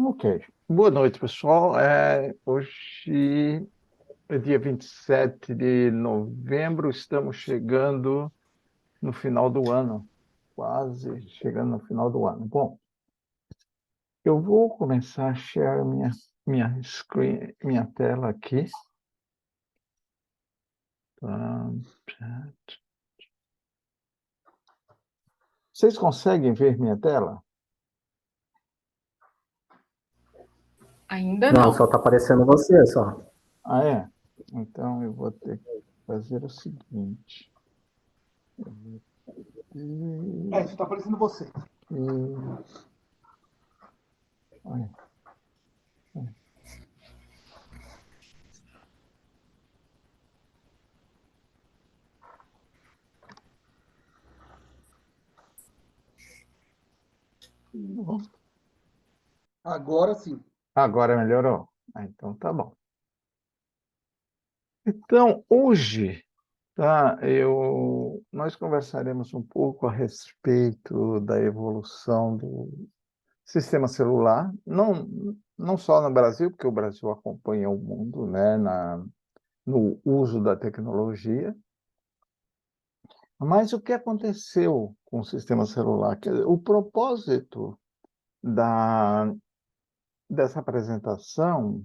Ok. Boa noite, pessoal. Hoje é dia 27 de novembro, estamos chegando no final do ano, quase chegando no final do ano. Bom, eu vou começar a share minha screen, minha tela aqui. Tá? Vocês conseguem ver minha tela? Ainda Não, não. só tá aparecendo você, só. Ah, é? Então eu vou ter que fazer o seguinte. Eu vou ter Só tá aparecendo você. que... Olha, olha. Agora sim. Agora melhorou? Ah, então tá bom. Então, hoje, tá, nós conversaremos um pouco a respeito da evolução do sistema celular, não só no Brasil, porque o Brasil acompanha o mundo, né, no uso da tecnologia, mas o que aconteceu com o sistema celular? Quer dizer, o propósito dessa apresentação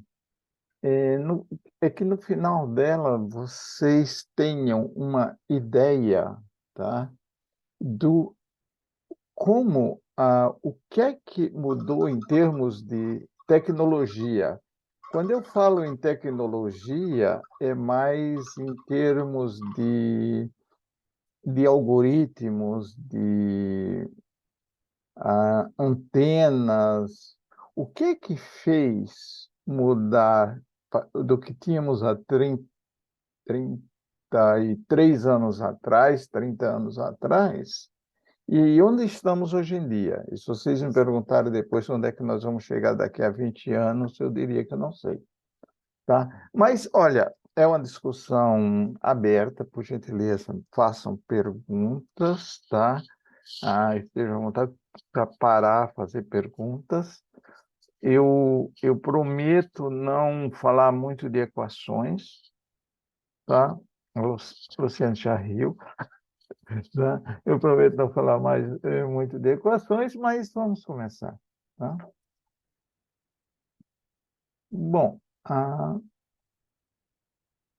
é que no final dela vocês tenham uma ideia, tá, do como, o que é que mudou em termos de tecnologia. Quando eu falo em tecnologia, é mais em termos de algoritmos, de antenas. O que é que fez mudar do que tínhamos há 33 anos atrás, 30 anos atrás, e onde estamos hoje em dia? E se vocês me perguntarem depois onde é que nós vamos chegar daqui a 20 anos, eu diria que eu não sei, tá? Mas, olha, é uma discussão aberta, por gentileza, façam perguntas, tá? Estejam à vontade para parar, fazer perguntas. Eu prometo não falar muito de equações, tá? O Luciano já riu, tá? Eu prometo não falar mais muito de equações, mas vamos começar, tá? Bom,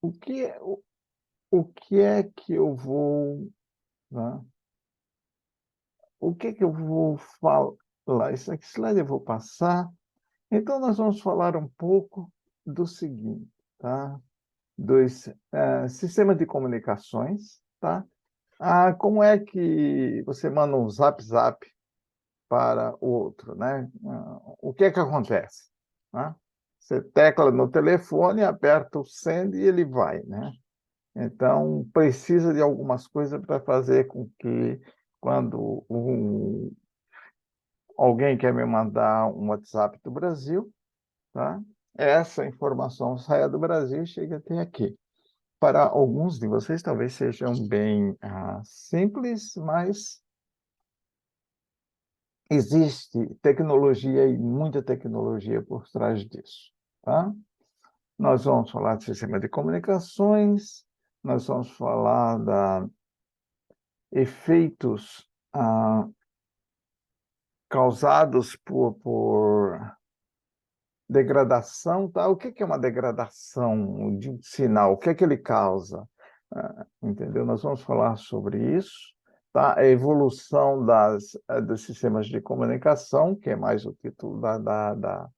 o que é, o que é que eu vou, né? O que é que eu vou falar? Esse aqui slide eu vou passar. Então, nós vamos falar um pouco do seguinte, tá? Dos sistemas de comunicações, tá? Como é que você manda um zap para o outro, né? O que é que acontece? Né? Você tecla no telefone, aperta o send e ele vai, né? Então, precisa de algumas coisas para fazer com que, quando alguém quer me mandar um WhatsApp do Brasil, tá? Essa informação saia do Brasil e chegue até aqui. Para alguns de vocês, talvez sejam bem simples, mas existe tecnologia e muita tecnologia por trás disso, tá? Nós vamos falar de sistema de comunicações, nós vamos falar da efeitos causados por degradação, tá? O que que é uma degradação de um sinal? O que é que ele causa? Entendeu? Nós vamos falar sobre isso, tá? A evolução dos sistemas de comunicação, que é mais o título da,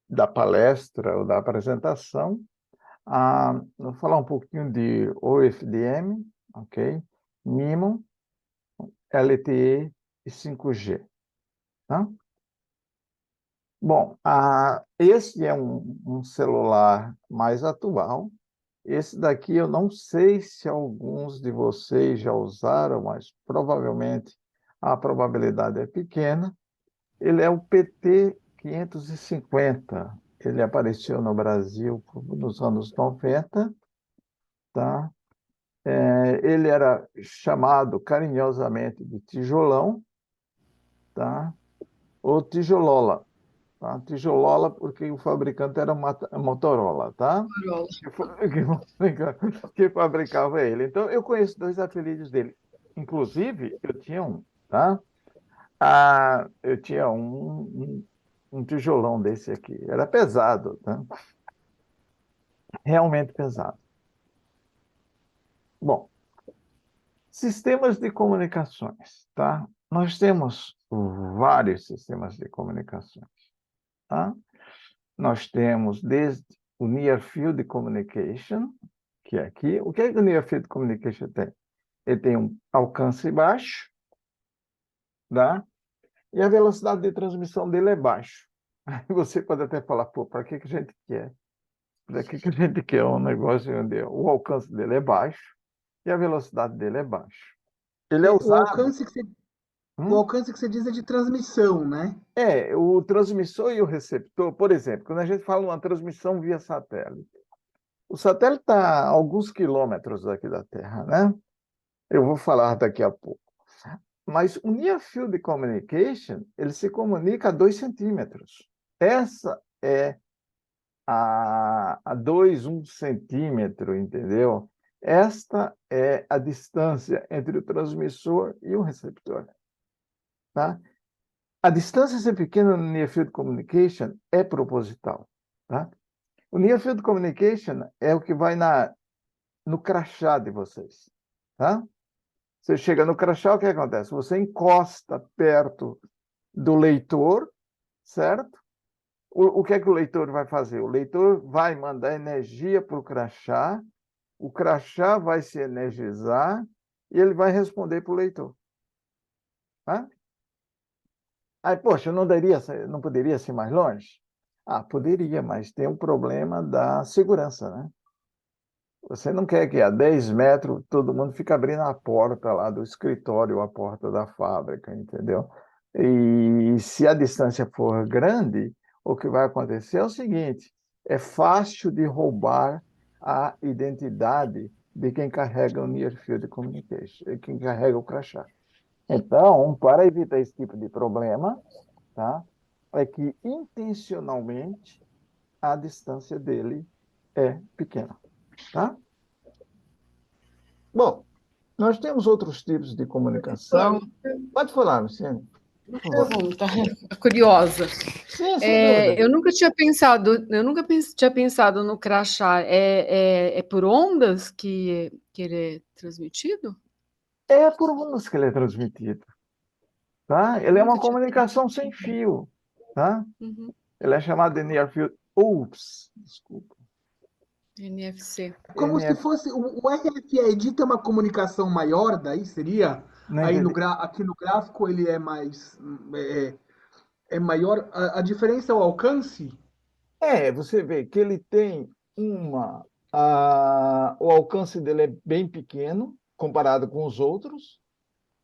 da palestra ou da apresentação. Vou falar um pouquinho de OFDM, ok? MIMO, LTE e 5G, tá? Bom, esse é um celular mais atual. Esse daqui eu não sei se alguns de vocês já usaram, mas provavelmente a probabilidade é pequena. Ele é o PT 550. Ele apareceu no Brasil nos anos 90, tá? Ele era chamado carinhosamente de tijolão, tá? ou tijolola. Tá? Tijolola porque o fabricante era a Motorola, tá? Corolla. Que fabricava ele. Então, eu conheço dois apelidos dele. Inclusive, eu tinha um, tá? Eu tinha um tijolão desse aqui. Era pesado, tá? Realmente pesado. Bom, sistemas de comunicações, tá? Nós temos vários sistemas de comunicações, tá? Nós temos desde o Near Field Communication, que é aqui. O que é que o Near Field Communication tem? Ele tem um alcance baixo, tá? E a velocidade de transmissão dele é baixa. Aí você pode até falar, pô, para que que a gente quer? Para que que a gente quer um negócio onde o alcance dele é baixo e a velocidade dele é baixa? Ele é O usado. alcance que você, o Hum? alcance que você diz é de transmissão, né? O transmissor e o receptor, por exemplo, quando a gente fala uma transmissão via satélite, o satélite está a alguns quilômetros daqui da Terra, né? Eu vou falar daqui a pouco. Mas o Near Field Communication, ele se comunica a 2 centímetros. Essa é a 2, 1 centímetro, entendeu? Esta é a distância entre o transmissor e o receptor, tá? A distância ser pequena no Near Field Communication é proposital, tá? O Near Field Communication é o que vai no crachá de vocês, tá? Você chega no crachá, o que acontece? Você encosta perto do leitor, certo? O que é que o leitor vai fazer? O leitor vai mandar energia para o crachá vai se energizar e ele vai responder para o leitor. Tá? Aí, poxa, não poderia ser mais longe? Ah, poderia, mas tem um problema da segurança, né? Você não quer que a 10 metros todo mundo fique abrindo a porta lá do escritório, a porta da fábrica, entendeu? E se a distância for grande, o que vai acontecer é o seguinte: é fácil de roubar a identidade de quem carrega o Near Field Communication, quem carrega o crachá. Então, para evitar esse tipo de problema, tá? É que intencionalmente a distância dele é pequena, tá? Bom, nós temos outros tipos de Olha, comunicação. Pode falar, Luciane, uma por favor. pergunta curiosa. Sim, sem dúvida. Tinha pensado no crachá. É por ondas que ele é transmitido? É por ondas que ele é transmitido, tá? Ele é uma Nunca tinha. comunicação sem fio, tá? Uhum. Ele é chamado de Near Field. Ups, desculpa. NFC. Como se NF, fosse o RFID tem uma comunicação maior, daí seria não aí entendi. aqui no gráfico ele é mais é maior. A diferença é o alcance? Você vê que ele tem o alcance dele é bem pequeno comparado com os outros.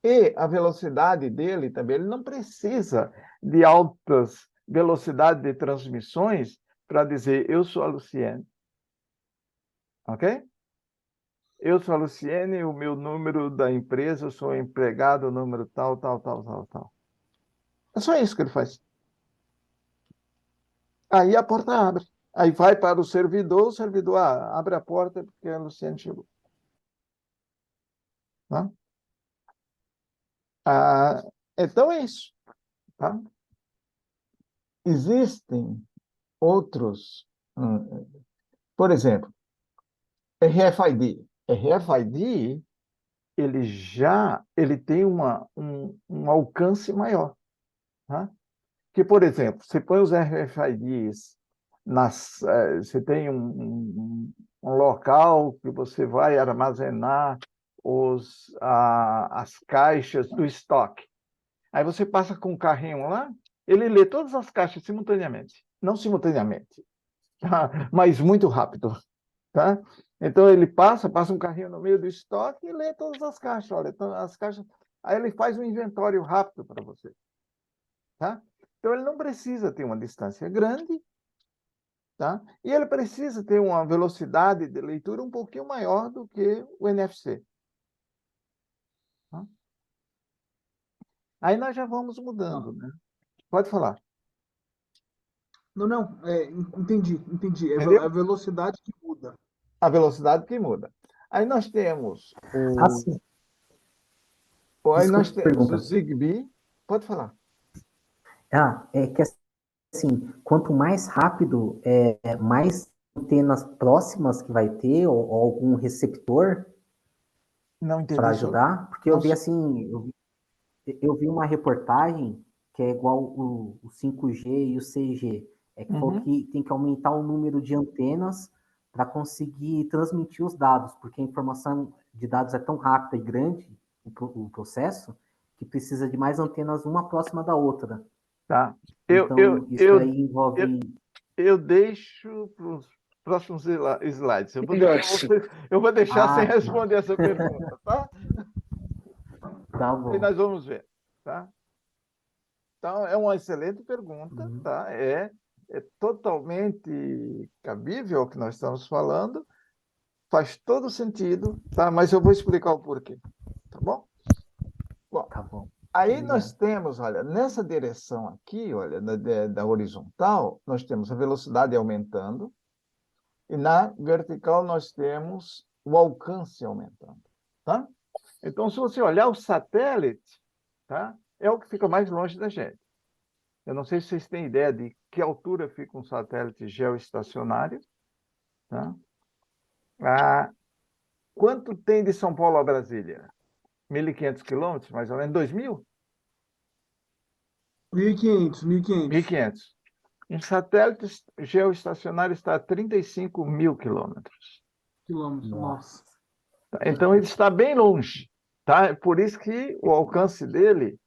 E a velocidade dele também, ele não precisa de altas velocidades de transmissões para dizer eu sou a Luciene, ok? Eu sou a Luciene, o meu número da empresa, eu sou empregado, número tal, tal, tal, tal, tal. É só isso que ele faz. Aí a porta abre. Aí vai para o servidor abre a porta porque a Luciene chegou. Tá? Ah, então é isso. Tá? Existem outros, por exemplo, RFID. RFID, ele tem um alcance maior. Tá? Que, por exemplo, você põe os RFIDs você tem um local que você vai armazenar as caixas do estoque. Aí você passa com um carrinho lá, ele lê todas as caixas simultaneamente. Não simultaneamente, tá? Mas muito rápido. Tá? Então ele passa um carrinho no meio do estoque e lê todas as caixas. Olha, então, as caixas. Aí ele faz um inventório rápido para você. Tá? Então ele não precisa ter uma distância grande, tá? E ele precisa ter uma velocidade de leitura um pouquinho maior do que o NFC. Tá? Aí nós já vamos Tá. mudando, né? Pode falar. Não, entendi. É Entendeu? a velocidade que muda. A velocidade que muda. Aí nós temos Assim, aí nós desculpa a temos o pergunta. Zigbee. Pode falar. É que assim, quanto mais rápido, mais antenas próximas que vai ter, ou algum receptor Não entendi para isso. ajudar, porque eu Não, vi assim, eu vi uma reportagem que é igual o 5G e o 6G, que falou Uhum. que tem que aumentar o número de antenas para conseguir transmitir os dados, porque a informação de dados é tão rápida e grande, o processo, que precisa de mais antenas uma próxima da outra. Tá. Então, isso daí envolve. Eu deixo para os próximos slides. Eu vou deixar sem Ah, responder essa pergunta, tá? tá Aí bom. nós vamos ver, tá? Então, é uma excelente pergunta, Uhum. tá? É totalmente cabível o que nós estamos falando, faz todo sentido, tá? Mas eu vou explicar o porquê, tá bom? Bom, Tá bom. aí nós Obrigado. temos, olha, nessa direção aqui, olha, da horizontal, nós temos a velocidade aumentando, e na vertical nós temos o alcance aumentando, tá? Então, se você olhar o satélite, tá? É o que fica mais longe da gente. Eu não sei se vocês têm ideia de que altura fica um satélite geoestacionário, tá? Ah, quanto tem de São Paulo a Brasília? 1.500 quilômetros, mais ou menos, 2.000? 1.500, 1.500 1.500. Um satélite geoestacionário está a 35 mil quilômetros. quilômetros. Nossa. Nossa. Então, ele está bem longe, tá? É por isso que o alcance dele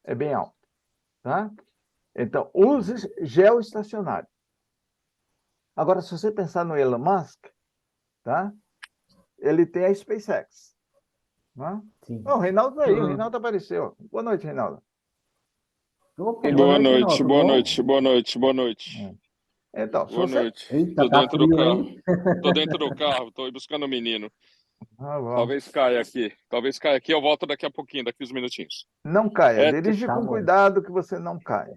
é bem alto, tá? Então, use geoestacionário. Agora, se você pensar no Elon Musk, tá? Ele tem a SpaceX, né? Sim. Oh, o Reinaldo tá aí, o Aham. Reinaldo apareceu. Boa noite, Reinaldo. Opa, boa Boa noite, noite, Reinaldo. Tudo boa bom? noite, boa noite, boa noite. Então, se Boa você... noite. Eita, Tô tá dentro do frio, carro. hein? Tô dentro do carro, tô buscando o menino. Ah, bom. Talvez caia aqui. Talvez caia aqui, eu volto daqui a pouquinho, daqui uns minutinhos. Não caia, É dirige Tá com bom. cuidado que você não caia.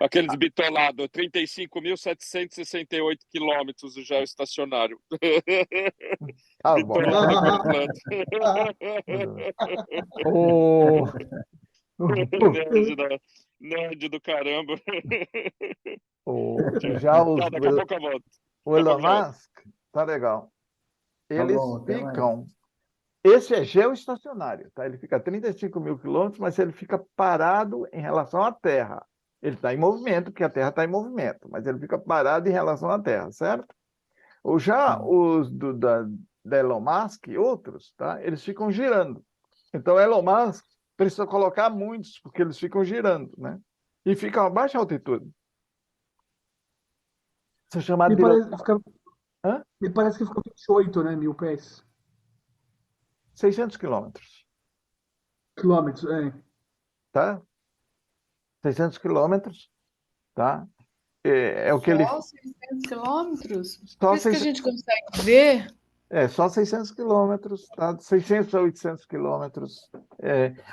aqueles bitolados, 35.768 quilômetros do geoestacionário. Tá bom. Bitolado completo. O... Nerd, nerd do caramba. Já Tá, daqui a pouco eu volto. o Daqui a Elon pouco eu volto. Musk, tá legal. Tá Eles bom, até mais. ficam... Esse é geoestacionário, tá? Ele fica a 35 mil quilômetros, mas ele fica parado em relação à Terra. Ele está em movimento, porque a Terra está em movimento, mas ele fica parado em relação à Terra, certo? Ou já Sim. os da Elon Musk e outros, tá? Eles ficam girando. Então, Elon Musk precisa colocar muitos, porque eles ficam girando, né? E ficam a baixa altitude. Isso é chamado Me de... parece, fica, Hã? me parece que fica 28, né, mil pés. 600 quilômetros, Quilômetros, é. tá? 600 quilômetros, tá? É o que ele... Só 600 quilômetros? Só Por isso que a 600, gente consegue ver. só 600 quilômetros, tá? 600 a 800 quilômetros.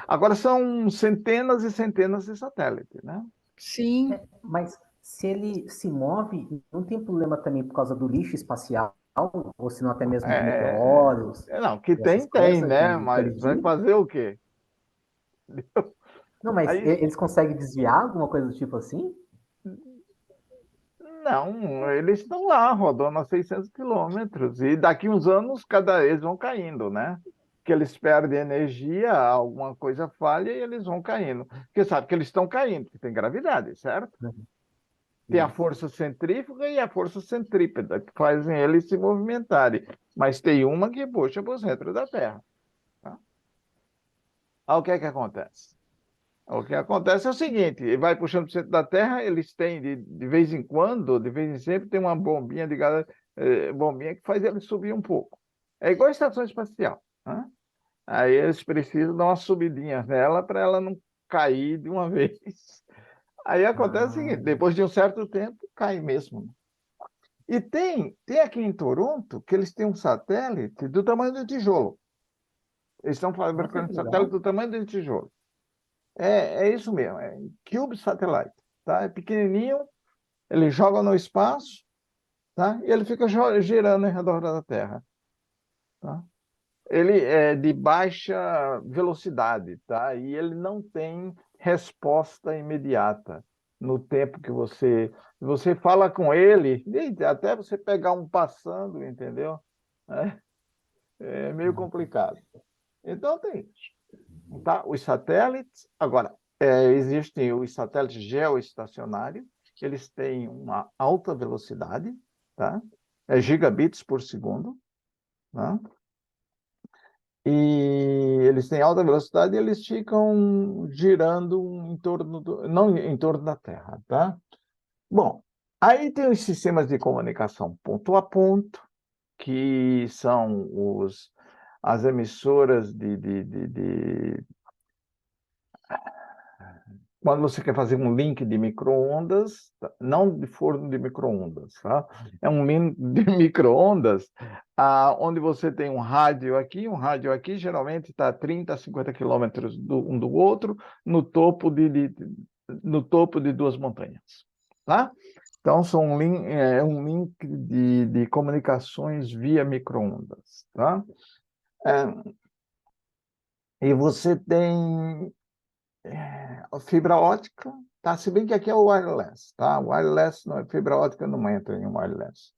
Agora, são centenas e centenas de satélites, né? Sim. Mas se ele se move, não tem problema também por causa do lixo espacial, ou se não até mesmo de meteoros, Não, que e essas tem, coisas né? de Mas vai colidir? fazer o quê? Não, mas Aí, eles conseguem desviar alguma coisa do tipo assim? não, eles estão lá rodando a 600 quilômetros e daqui uns anos cada vez vão caindo, né? Que eles perdem energia, alguma coisa falha e eles vão caindo. Porque sabe que eles estão caindo, porque tem gravidade, certo? Tem a Isso. força centrífuga e a força centrípeta, que fazem eles se movimentarem. Mas tem uma que puxa para o centro da Terra. Tá? Aí o que é que acontece? O que acontece é o seguinte, ele vai puxando para o centro da Terra, eles têm, de vez em quando, de vez em sempre, tem uma bombinha ligada, bombinha que faz ele subir um pouco. É igual a estação espacial. Né? Aí eles precisam dar uma subidinha nela para ela não cair de uma vez. Aí acontece o Ah, seguinte, depois de um certo tempo, cai mesmo. E tem aqui em Toronto que eles têm um satélite do tamanho do tijolo. Eles estão nossa, fabricando que satélite legal. do tamanho do tijolo. É isso mesmo, é Cube Satellite. tá? É pequenininho, ele joga no espaço, tá? E ele fica girando em redor da Terra, tá? Ele é de baixa velocidade, tá? E ele não tem resposta imediata no tempo que você fala com ele, e até você pegar um passando, entendeu? É meio complicado. Então tem isso, tá? Os satélites, agora, existem os satélites geoestacionários, que eles têm uma alta velocidade, tá? É gigabits por segundo, tá? E eles têm alta velocidade e eles ficam girando em torno não em torno da Terra, tá? Bom, aí tem os sistemas de comunicação ponto a ponto, que são as emissoras quando você quer fazer um link de micro-ondas, não de forno de micro-ondas, tá? É um link de micro-ondas, onde você tem um rádio aqui, geralmente está a 30, 50 quilômetros um do outro, no topo de duas montanhas, tá? Então, é um link de comunicações via micro-ondas, tá? E você tem a fibra ótica, tá? Se bem que aqui é o wireless, tá? Wireless, não, fibra ótica não entra em wireless.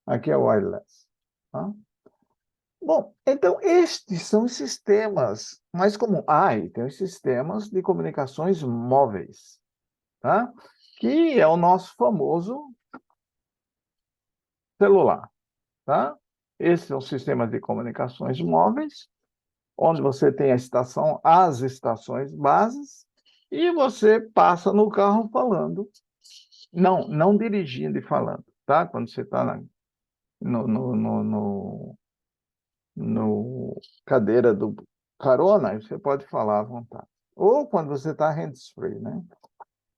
Aqui é o wireless, tá? Bom, então estes são os sistemas mais comuns. E tem os sistemas de comunicações móveis, tá? Que é o nosso famoso celular, tá? Esses são os sistemas de comunicações móveis, onde você tem as estações bases, e você passa no carro falando. Não dirigindo e falando, tá? Quando você está no cadeira do carona, você pode falar à vontade. Ou quando você está hands-free, né?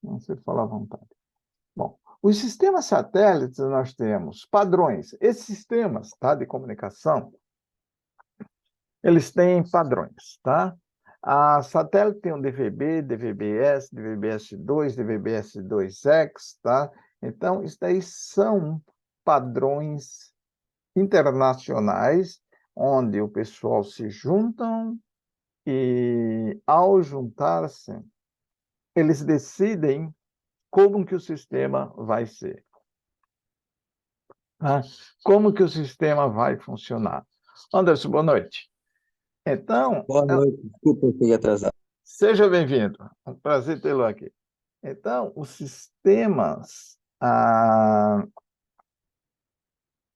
Você fala à vontade. Bom, os sistemas satélites, nós temos padrões. Esses sistemas, tá, de comunicação, eles têm padrões, tá? A satélite tem um DVB, DVB-S, DVB-S2, DVB-S2X, tá? Então, isso daí são padrões internacionais, onde o pessoal se juntam e, ao juntar-se, eles decidem como que o sistema vai ser, tá? Como que o sistema vai funcionar. Anderson, boa noite. Então, Boa noite, desculpa eu cheguei atrasado. seja bem-vindo. É um prazer tê-lo aqui. Então, os sistemas,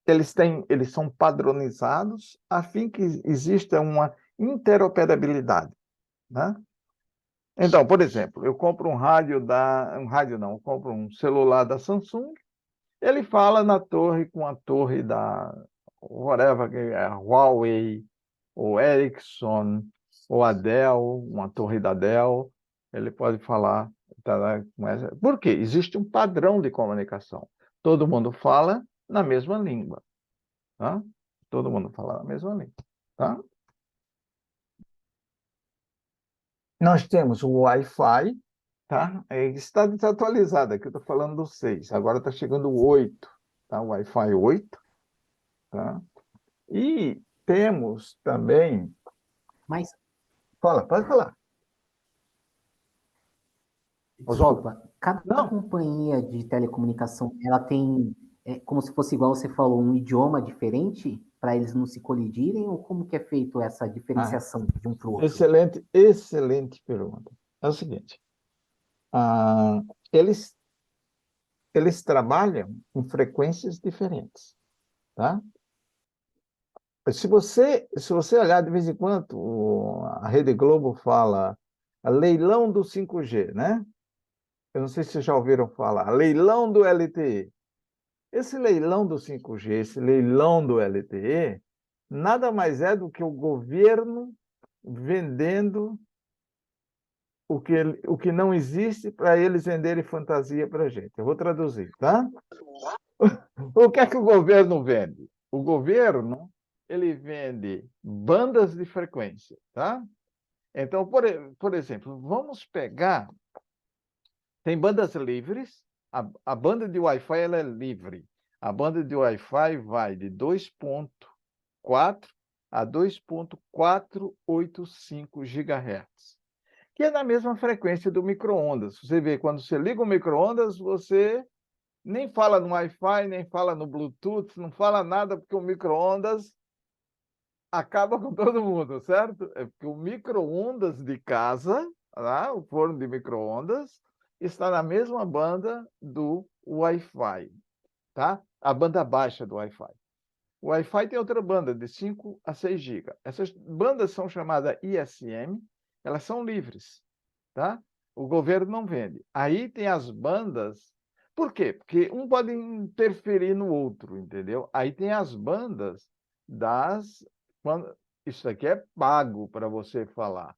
eles são padronizados a fim que exista uma interoperabilidade, né? Então, por exemplo, eu compro eu compro um celular da Samsung, ele fala na torre com a torre da whatever, Huawei, ou Ericsson, ou a Dell, uma torre da Dell, ele pode falar. Por quê? Existe um padrão de comunicação. Todo mundo fala na mesma língua, tá? Todo mundo fala na mesma língua, tá? Nós temos o Wi-Fi, tá? Está desatualizado, aqui eu estou falando do 6, agora está chegando o 8, tá? O Wi-Fi 8, tá? E temos também... Mas, Pode falar. Oswaldo. desculpa, cada Não. companhia de telecomunicação, ela tem, como se fosse igual você falou, um idioma diferente para eles não se colidirem, ou como que é feito essa diferenciação de um para o outro? Excelente pergunta. É o seguinte, eles trabalham em frequências diferentes, tá? Se você olhar de vez em quando, a Rede Globo fala leilão do 5G, né? Eu não sei se vocês já ouviram falar, leilão do LTE. Esse leilão do 5G, esse leilão do LTE, nada mais é do que o governo vendendo o que não existe para eles venderem fantasia para a gente. Eu vou traduzir, tá? O que é que o governo vende? O governo, ele vende bandas de frequência, tá? Então, por exemplo, vamos pegar Tem bandas livres, a banda de Wi-Fi ela é livre. A banda de Wi-Fi vai de 2.4 a 2.485 GHz, que é na mesma frequência do micro-ondas. Você vê, quando você liga o micro-ondas, você nem fala no Wi-Fi, nem fala no Bluetooth, não fala nada, porque o micro-ondas acaba com todo mundo, certo? É porque o micro-ondas de casa, lá, o forno de micro-ondas, está na mesma banda do Wi-Fi, tá? A banda baixa do Wi-Fi. O Wi-Fi tem outra banda, de 5 a 6 GB. Essas bandas são chamadas ISM, elas são livres, tá? O governo não vende. Aí tem as bandas. Por quê? Porque um pode interferir no outro, entendeu? Aí tem as bandas das. Isso aqui é pago para você falar.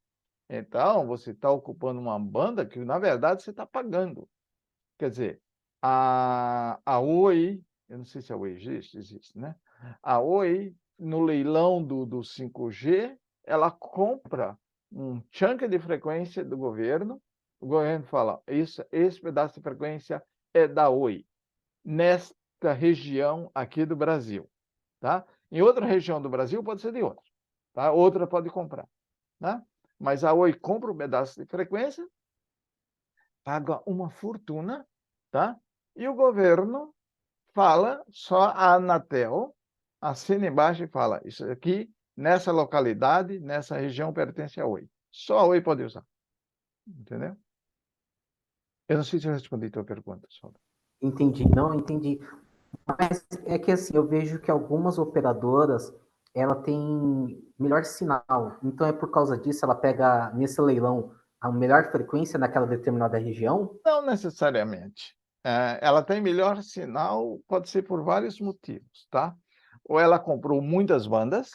Então, você está ocupando uma banda que, na verdade, você está pagando. Quer dizer, a Oi, eu não sei se a Oi existe, né? A Oi, no leilão do 5G, ela compra um chunk de frequência do governo. O governo fala, esse pedaço de frequência é da Oi, nesta região aqui do Brasil. Tá? Em outra região do Brasil pode ser de outra. Tá? Outra pode comprar. Tá? Mas a Oi compra um pedaço de frequência, paga uma fortuna, tá? E o governo fala, só a Anatel assina embaixo e fala, isso aqui, nessa localidade, nessa região, pertence a Oi. Só a Oi pode usar. Entendeu? Eu não sei se eu respondi a tua pergunta, Saulo. Entendi, não, entendi. Mas é que assim, eu vejo que algumas operadoras, ela tem melhor sinal. Então é por causa disso, ela pega nesse leilão a melhor frequência naquela determinada região? Não necessariamente. Ela tem melhor sinal, pode ser por vários motivos, tá? Ou ela comprou muitas bandas,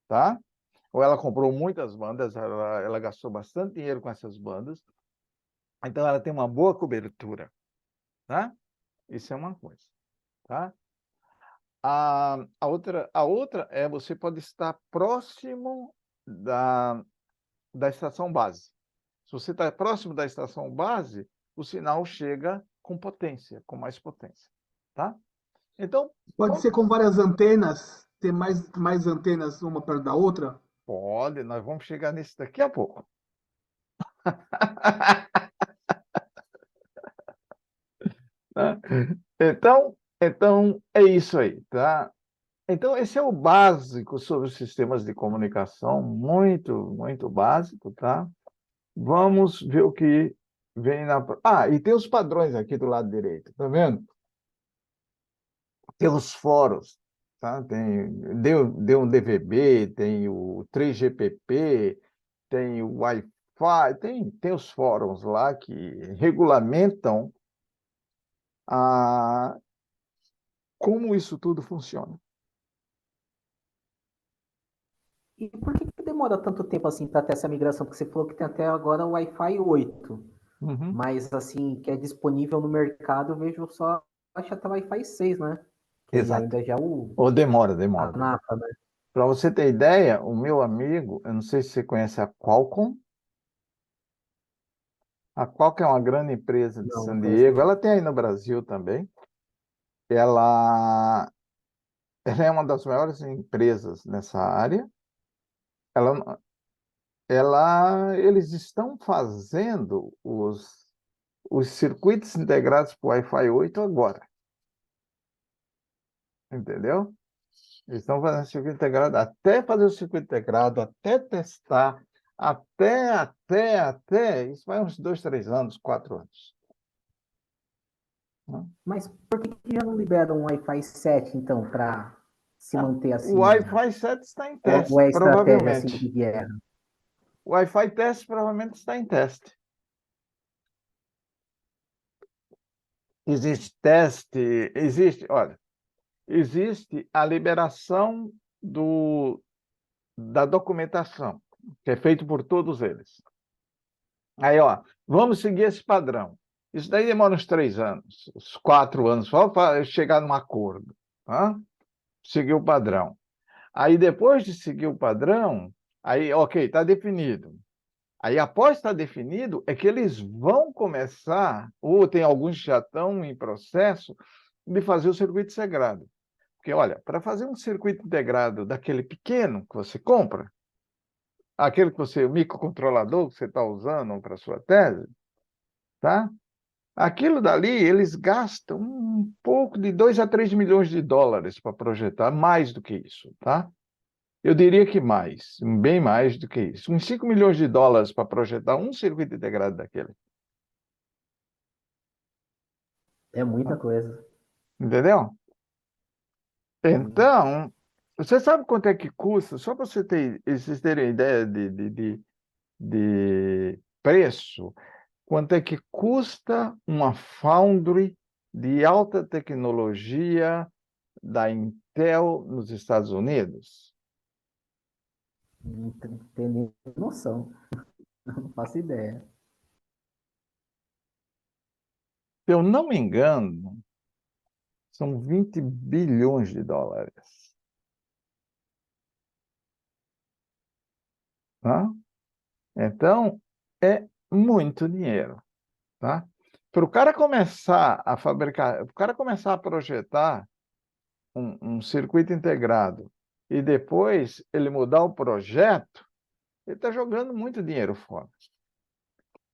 tá? Ou ela comprou muitas bandas, ela gastou bastante dinheiro com essas bandas, então ela tem uma boa cobertura, tá? Isso é uma coisa, tá? A outra é você pode estar próximo da estação base. Se você está próximo da estação base, o sinal chega com potência, com mais potência, tá? Então, Pode ser com várias antenas, ter mais antenas uma perto da outra? pode, nós vamos chegar nisso daqui a pouco. Tá? Então é isso aí, tá? Então, esse é o básico sobre os sistemas de comunicação, muito, muito básico, tá? Vamos ver o que vem na. E tem os padrões aqui do lado direito, tá vendo? Tem os fóruns, tá? Deu um DVB, tem o 3GPP, tem o Wi-Fi, tem os fóruns lá que regulamentam como isso tudo funciona. E por que demora tanto tempo assim para ter essa migração? Porque você falou que tem até agora o Wi-Fi 8, Uhum. mas assim, que é disponível no mercado, eu vejo só, acho até o Wi-Fi 6, né? Que Exato. ainda já é o Ou demora. a nata, né? Para você ter ideia, o meu amigo, eu não sei se você conhece a Qualcomm. A Qualcomm é uma grande empresa de Não, San não conheço. Diego. Ela tem aí no Brasil também. Ela é uma das maiores empresas nessa área. Eles estão fazendo os circuitos integrados para o Wi-Fi 8 agora. Entendeu? Eles estão fazendo circuito integrado, até fazer o circuito integrado, até testar, até, isso vai uns 2, 3 anos, 4 anos. Mas por que já não liberam um Wi-Fi 7, então, para se manter assim? O Wi-Fi 7 está em teste, Ou é estratégia assim provavelmente. de guerra? O Wi-Fi teste provavelmente está em teste. Existe a liberação da documentação, que é feito por todos eles. Aí, vamos seguir esse padrão. Isso daí demora uns 3 anos, uns 4 anos, só para chegar num acordo. Tá? Seguir o padrão. Aí, depois de seguir o padrão, aí, ok, está definido. Aí, após estar definido, é que eles vão começar, ou tem alguns que já estão em processo, de fazer o circuito integrado. Porque, olha, para fazer um circuito integrado daquele pequeno que você compra, aquele que você, o microcontrolador que você está usando para a sua tese, tá? Aquilo dali, eles gastam um pouco de 2 a 3 milhões de dólares para projetar, mais do que isso, tá? Eu diria que mais, bem mais do que isso. Uns 5 milhões de dólares para projetar um circuito integrado daquele. É muita coisa. Entendeu? Então, você sabe quanto é que custa? Só para vocês terem ideia de preço, quanto é que custa uma foundry de alta tecnologia da Intel nos Estados Unidos? Não tem nem noção. Não faço ideia. Se eu não me engano, são 20 bilhões de dólares. Tá? Então, é muito dinheiro. Tá? Para o cara começar a fabricar, o cara começar a projetar um circuito integrado e depois ele mudar o projeto, ele está jogando muito dinheiro fora.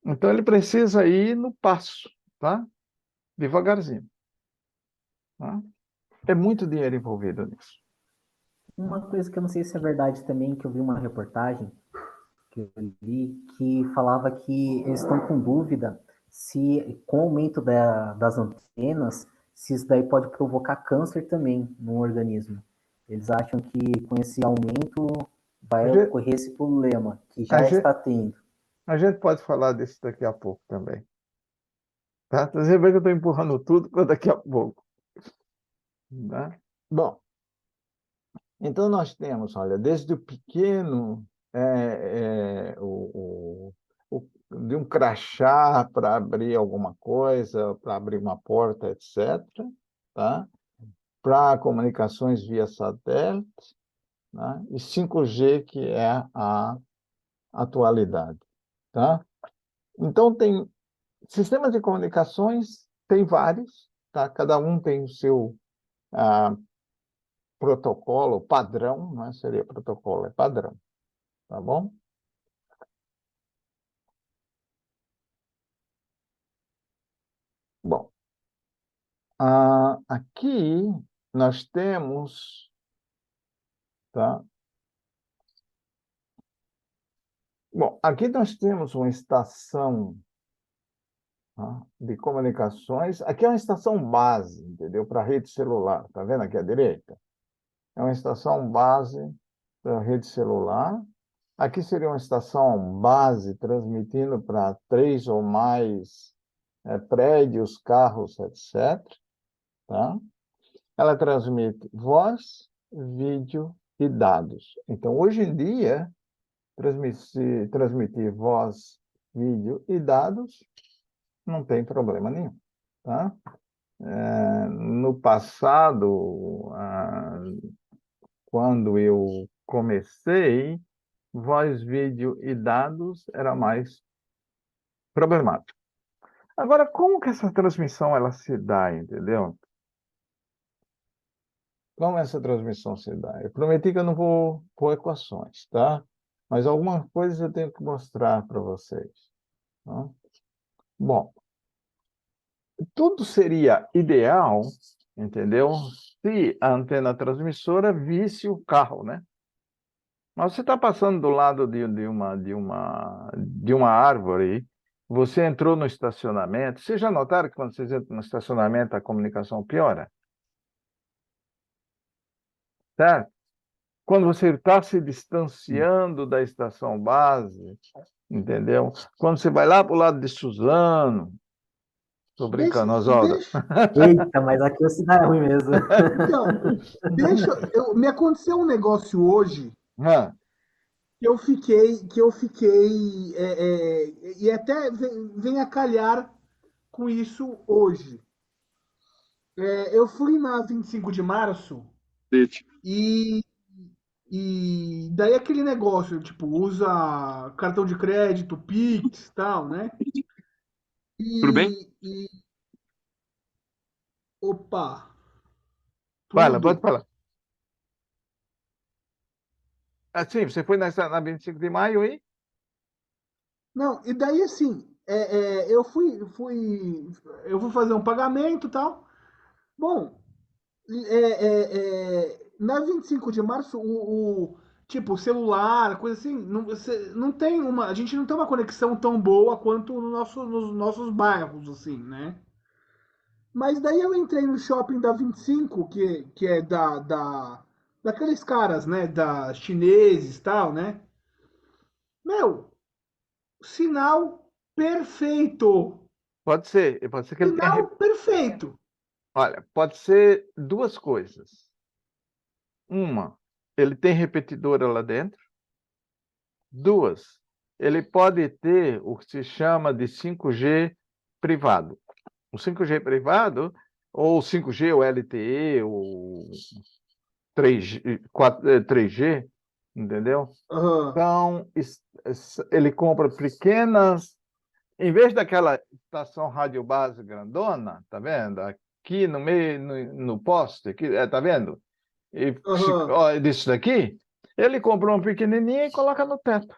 Então, ele precisa ir no passo, tá? Devagarzinho. Tá? É muito dinheiro envolvido nisso. Uma coisa que eu não sei se é verdade também, que eu vi uma reportagem que eu li, que falava que eles estão com dúvida se, com o aumento das antenas, se isso daí pode provocar câncer também no organismo. Eles acham que com esse aumento vai ocorrer esse problema, que já está tendo. A gente pode falar disso daqui a pouco também. Tá? Você vê que eu estou empurrando tudo para daqui a pouco. Tá? Bom, então nós temos, olha, desde o pequeno, de um crachá para abrir alguma coisa, para abrir uma porta, etc., tá? Para comunicações via satélite, né? E 5G, que é a atualidade. Tá? Então, tem sistemas de comunicações, tem vários, tá? Cada um tem o seu protocolo, padrão, não seria protocolo, é padrão, tá bom? Bom, aqui nós temos, tá? Bom, aqui nós temos uma estação, tá, de comunicações. Aqui é uma estação base, entendeu? Para rede celular, tá vendo aqui à direita? É uma estação base para rede celular. Aqui seria uma estação base transmitindo para 3 ou mais prédios, carros, etc. Tá? Ela transmite voz, vídeo e dados. Então, hoje em dia, transmitir voz, vídeo e dados não tem problema nenhum. Tá? No passado, quando eu comecei, voz, vídeo e dados era mais problemático. Agora, como que essa transmissão ela se dá, entendeu? Como essa transmissão se dá? Eu prometi que eu não vou pôr equações, tá? Mas algumas coisas eu tenho que mostrar para vocês. Tá? Bom, tudo seria ideal, entendeu? Se a antena transmissora visse o carro, né? Mas você está passando do lado de uma árvore, você entrou no estacionamento. Vocês já notaram que quando vocês entram no estacionamento a comunicação piora? Certo? Quando você está se distanciando da estação base, entendeu? Quando você vai lá para o lado de Suzano, estou brincando, Oswaldo. Eita, mas aqui o sinal é ruim mesmo. Então, me aconteceu um negócio hoje Ah, que eu fiquei, e até vem a calhar com isso hoje. Eu fui na 25 de março Cite. e E daí aquele negócio, tipo, usa cartão de crédito, Pix, tal, né? Tudo bem? E opa, Fala, pode tudo. falar. Assim, você foi na 25 de maio aí? Não, e daí assim, eu eu fui fazer um pagamento, tal. Bom, na 25 de março, tipo, o celular, coisa assim, não tem a gente não tem uma conexão tão boa quanto nos nossos bairros, assim, né? Mas daí eu entrei no shopping da 25, que é daqueles caras, né, da chineses e tal, né? Meu, sinal perfeito. Pode ser que ele tenha. Sinal perfeito. Olha, pode ser duas coisas. Uma, ele tem repetidora lá dentro. Duas, ele pode ter o que se chama de 5G privado. O 5G privado, ou 5G, ou LTE, ou 3G, 3G, entendeu? Aham, Então, ele compra pequenas, em vez daquela estação rádio base grandona, tá vendo? Aqui no meio, no poste, aqui, tá vendo? E aham. ó, disso daqui, ele comprou uma pequenininha e coloca no teto,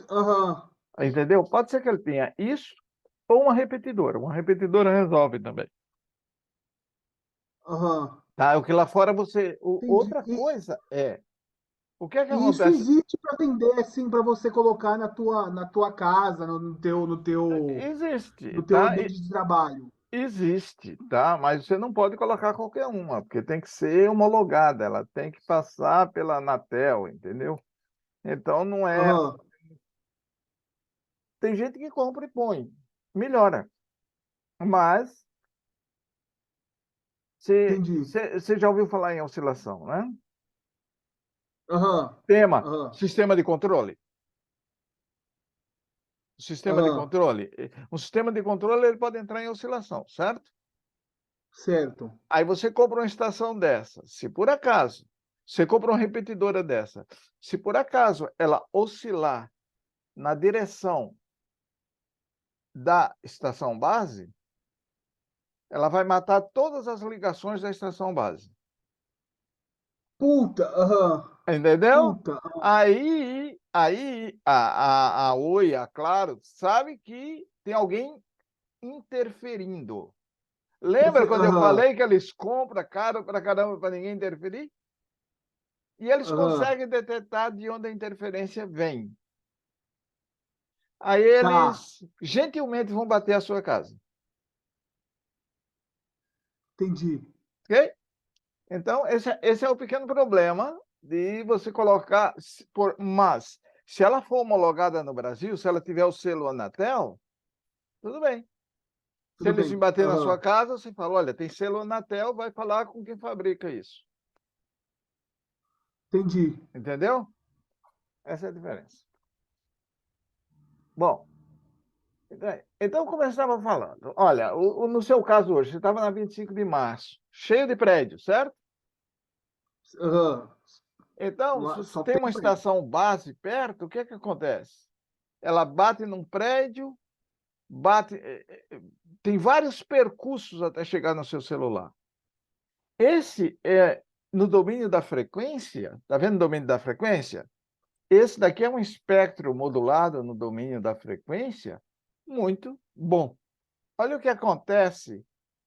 Aham, entendeu? Pode ser que ele tenha isso ou uma repetidora. Uma repetidora resolve também. aham. Tá? O que lá fora você. Entendi. Outra coisa é. O que é que E isso acontece? existe para vender, assim, para você colocar na tua casa, Existe, no teu tá? ambiente de trabalho. Existe, tá? Mas você não pode colocar qualquer uma, porque tem que ser homologada, ela tem que passar pela Anatel, entendeu? Então não é. Aham, Tem gente que compra e põe, melhora. Mas entendi. você já ouviu falar em oscilação, né? Aham, aham, Sistema de controle. Sistema de aham. controle. Um sistema de controle ele pode entrar em oscilação, certo? Certo. Aí você compra uma estação dessa. Se por acaso você compra uma repetidora dessa, se por acaso ela oscilar na direção da estação base, ela vai matar todas as ligações da estação base. Puta, aham. Entendeu? Puta. Aí a Oi, a Claro, sabe que tem alguém interferindo. Lembra quando eu Aham, falei que eles compram caro para caramba para ninguém interferir? E eles aham. conseguem detectar de onde a interferência vem. Aí Tá, eles gentilmente vão bater a sua casa. entendi. Ok? Então, esse é o pequeno problema de você colocar. Mas, se ela for homologada no Brasil, se ela tiver o selo Anatel, tudo bem. Se Tudo eles bem. bater na sua Aham, casa, você fala: olha, tem selo Anatel, vai falar com quem fabrica isso. entendi. Entendeu? Essa é a diferença. Bom, então começava falando. Olha, no seu caso hoje, você estava na 25 de março, cheio de prédios, certo? Aham. Então, se você Só tem tem uma prédio. estação base perto, o que é que acontece? Ela bate num prédio, bate. Tem vários percursos até chegar no seu celular. Esse é no domínio da frequência, tá vendo o domínio da frequência? Esse daqui é um espectro modulado no domínio da frequência, muito bom. Olha o que acontece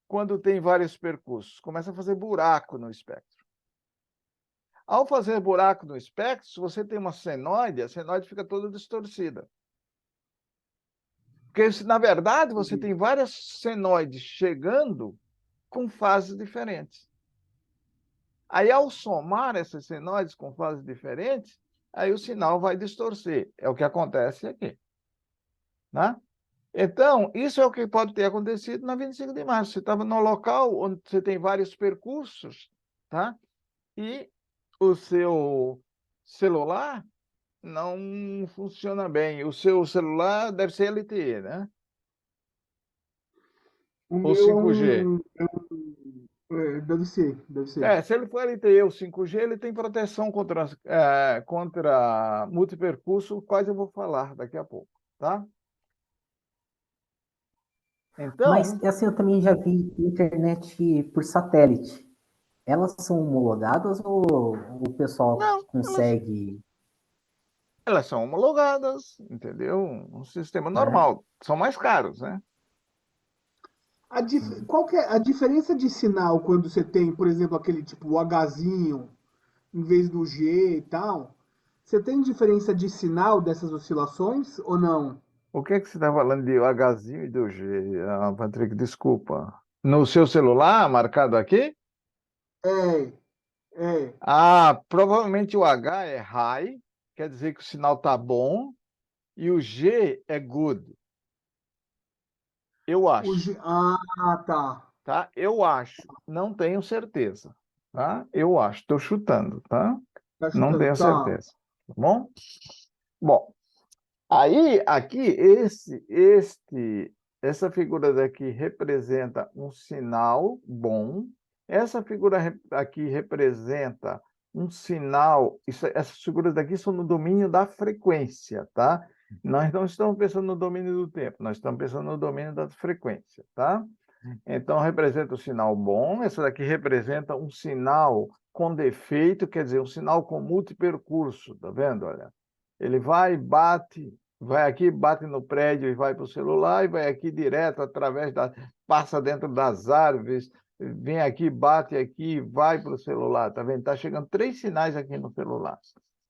quando tem vários percursos. Começa a fazer buraco no espectro. Ao fazer buraco no espectro, se você tem uma senoide, a senoide fica toda distorcida. Porque, na verdade, você Entendi. tem várias senoides chegando com fases diferentes. Aí, ao somar essas senoides com fases diferentes, aí o sinal vai distorcer. É o que acontece aqui. Né? Então, isso é o que pode ter acontecido na 25 de março. Você estava num local onde você tem vários percursos, tá? E o seu celular não funciona bem. O seu celular deve ser LTE, né? O Ou meu 5G. Deve ser, deve ser. Se ele for LTE ou 5G, ele tem proteção contra multipercurso, quais eu vou falar daqui a pouco, tá? Mas, Então, assim, eu também já vi internet por satélite. Elas são homologadas ou o pessoal não, consegue, elas são homologadas, entendeu? Um sistema né? normal. São mais caros, né? Qual que é a diferença de sinal quando você tem, por exemplo, aquele tipo o Hzinho em vez do G e tal? Você tem diferença de sinal dessas oscilações ou não? O que é que você está falando de Hzinho e do G, Patrick? Desculpa. No seu celular, marcado aqui? É, é. Provavelmente o H é high, quer dizer que o sinal tá bom, e o G é good. Eu acho, Tá. tá? Eu acho, não tenho certeza, tá? Eu acho, estou chutando, tá? Tá Não chutando, tenho tá. certeza, tá bom? Bom, aí aqui essa figura daqui representa um sinal bom. Essa figura aqui representa um sinal. Essas figuras daqui são no domínio da frequência, tá? Nós não estamos pensando no domínio do tempo, nós estamos pensando no domínio da frequência, tá? Então, representa o sinal bom. Essa daqui representa um sinal com defeito, quer dizer, um sinal com multipercurso, tá vendo? Olha, ele vai, bate, vai aqui, bate no prédio e vai para o celular, e vai aqui direto, passa dentro das árvores, vem aqui, bate aqui, vai para o celular, tá vendo? Está chegando 3 sinais aqui no celular.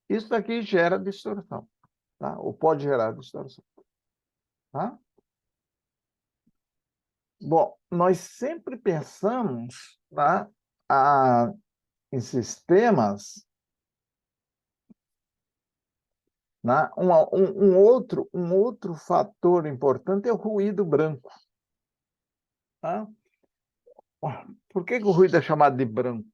Isso daqui gera distorção, tá? Ou pode gerar distorção, tá? Bom, nós sempre pensamos, tá, em sistemas, né? Um outro fator importante é o ruído branco. Tá? Por que o ruído é chamado de branco?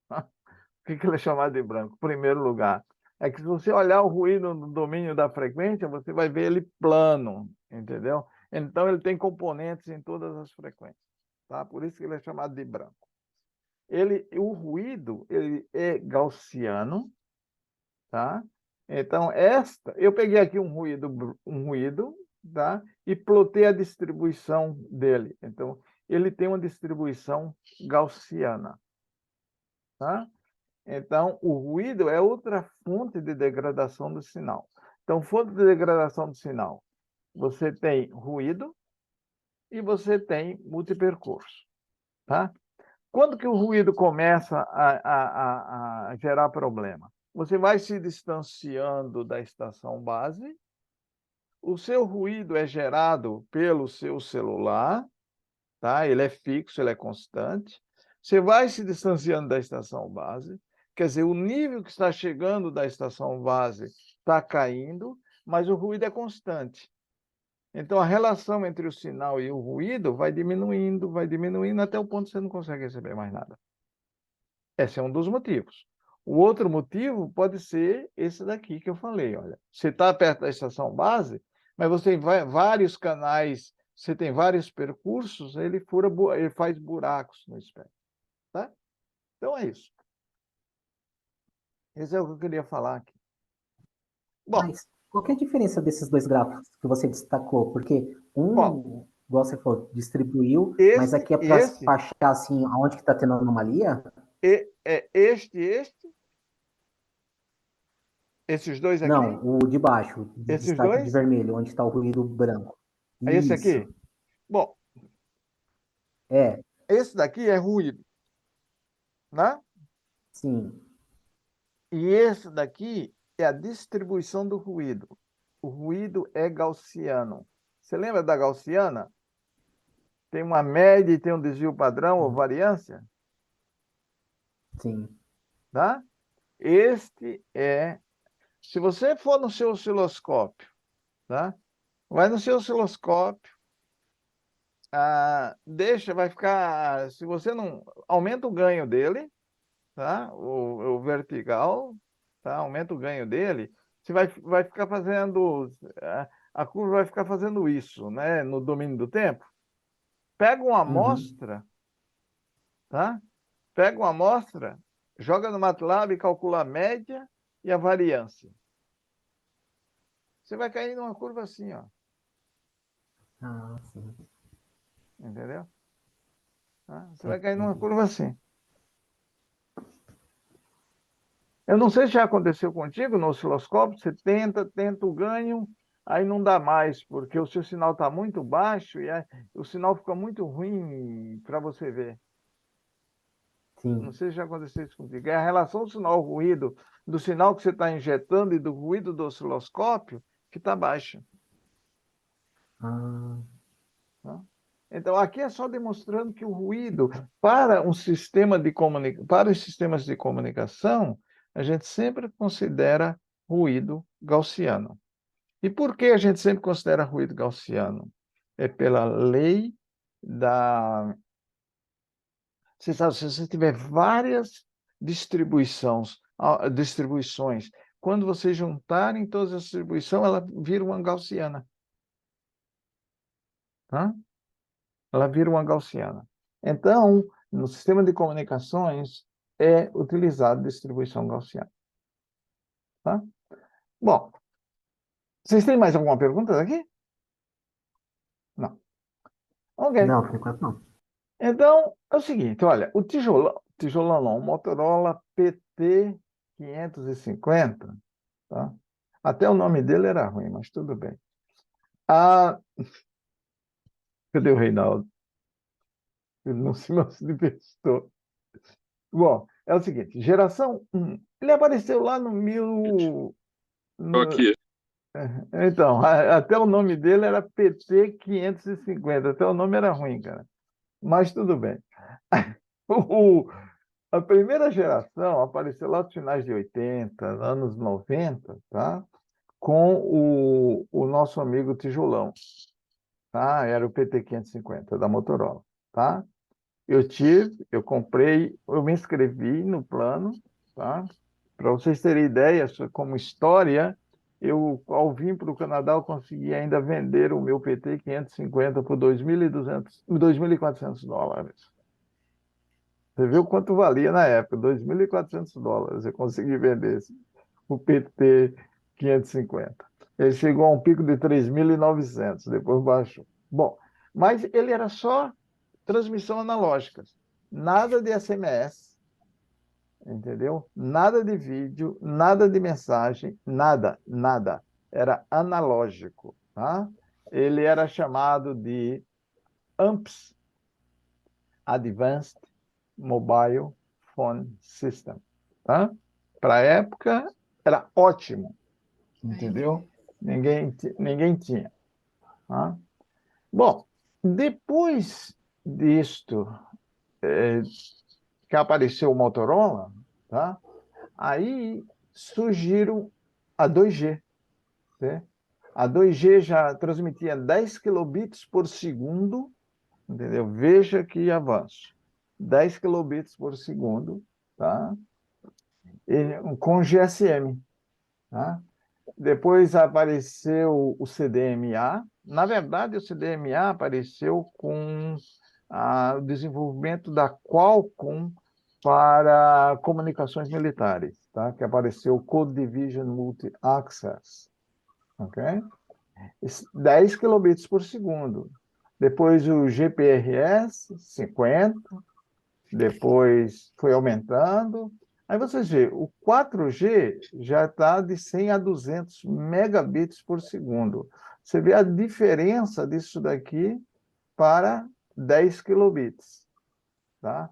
Por que ele é chamado de branco? Em primeiro lugar, é que se você olhar o ruído no domínio da frequência, você vai ver ele plano, entendeu? Então, ele tem componentes em todas as frequências. Tá? Por isso que ele é chamado de branco. O ruído ele é gaussiano, tá? Então, eu peguei aqui um ruído, tá? E plotei a distribuição dele. Então, ele tem uma distribuição gaussiana, tá? Então, o ruído é outra fonte de degradação do sinal. Então, fonte de degradação do sinal, você tem ruído e você tem multipercurso, tá? Quando que o ruído começa a gerar problema? Você vai se distanciando da estação base, o seu ruído é gerado pelo seu celular, tá? Ele é fixo, ele é constante. Você vai se distanciando da estação base, quer dizer, o nível que está chegando da estação base está caindo, mas o ruído é constante. Então, a relação entre o sinal e o ruído vai diminuindo até o ponto que você não consegue receber mais nada. Esse é um dos motivos. O outro motivo pode ser esse daqui que eu falei. Olha, você está perto da estação base, mas você tem vários canais, você tem vários percursos, ele faz buracos no espectro. Tá? Então é isso. Esse é o que eu queria falar aqui. Bom, Mas qual que é a diferença desses dois gráficos que você destacou? Porque bom, igual você falou, distribuiu, mas esse, aqui é para esse, achar assim, aonde que está tendo anomalia? esses dois aqui, Não, o de baixo, de esses destaque de dois, vermelho, onde está o ruído branco. esse Isso. aqui. Bom, É, esse daqui é ruído, né? sim. E esse daqui é a distribuição do ruído. O ruído é gaussiano. Você lembra da gaussiana? Tem uma média e tem um desvio padrão ou variância, Sim. tá? Se você for no seu osciloscópio, tá? Vai no seu osciloscópio, vai ficar, se você não, aumenta o ganho dele, tá? O vertical, tá? Aumenta o ganho dele, você vai ficar fazendo, a curva vai ficar fazendo isso, né? No domínio do tempo. Pega uma Uhum. amostra tá? Pega uma amostra, joga no MATLAB e calcula a média e a variância. Você vai cair numa curva assim, ó. Ah, sim. Entendeu? Tá? Você vai cair numa curva assim. Eu não sei se já aconteceu contigo no osciloscópio, você tenta o ganho, aí não dá mais, porque o seu sinal está muito baixo e o sinal fica muito ruim para você ver. Não Sim. sei se já aconteceu isso contigo. É a relação do sinal-ruído, do sinal que você está injetando e do ruído do osciloscópio que está baixa. Ah, Tá? Então, aqui é só demonstrando que o ruído, para um sistema de para os sistemas de comunicação, a gente sempre considera ruído gaussiano. E por que a gente sempre considera ruído gaussiano? É pela lei da... Você sabe, se você tiver várias distribuições, quando você juntarem todas as distribuições, ela vira uma gaussiana. Tá? Ela vira uma gaussiana. Então, no sistema de comunicações, é utilizado distribuição gaussiana. Tá? Bom, vocês têm mais alguma pergunta aqui? Não. Ok. não, por enquanto não. Então, é o seguinte, olha, tijolão não, o Motorola PT 550, tá? Até o nome dele era ruim, mas tudo bem. Ah, cadê o Reinaldo? Ele não se manifestou. Bom, é o seguinte, geração 1. Ele apareceu lá no Estou no- aqui. então, até o nome dele era PT 550, até o nome era ruim, cara. Mas tudo bem. O, A primeira geração apareceu lá nos finais de 80, anos 90, tá? Com o nosso amigo tijolão, tá? Era o PT 550 da Motorola, tá? Eu comprei, eu me inscrevi no plano, tá? Para vocês terem ideia, como história, eu, ao vir para o Canadá, eu consegui ainda vender o meu PT 550 por $2.400. Você viu quanto valia na época? $2.400. Eu consegui vender o PT 550. Ele chegou a um pico de 3.900, depois baixou. Bom, mas ele era só transmissão analógica, nada de SMS, entendeu? Nada de vídeo, nada de mensagem, nada. Era analógico, tá? Ele era chamado de AMPS, Advanced Mobile Phone System, tá? Para a época, era ótimo, entendeu? Ninguém tinha. Tá? Bom, depois disto, que apareceu o Motorola, tá? Aí surgiram a 2G, né? A 2G já transmitia 10 kilobits por segundo, entendeu? Veja que avanço. 10 kilobits por segundo, tá? Com GSM, tá? Depois apareceu o CDMA. Na verdade, o CDMA apareceu com o desenvolvimento da Qualcomm para comunicações militares, tá? Que apareceu o Code Division Multi-Access, ok? 10 kilobits por segundo. Depois o GPRS, 50, depois foi aumentando. Aí vocês veem, o 4G já está de 100 a 200 megabits por segundo. Você vê a diferença disso daqui para 10 kilobits, tá?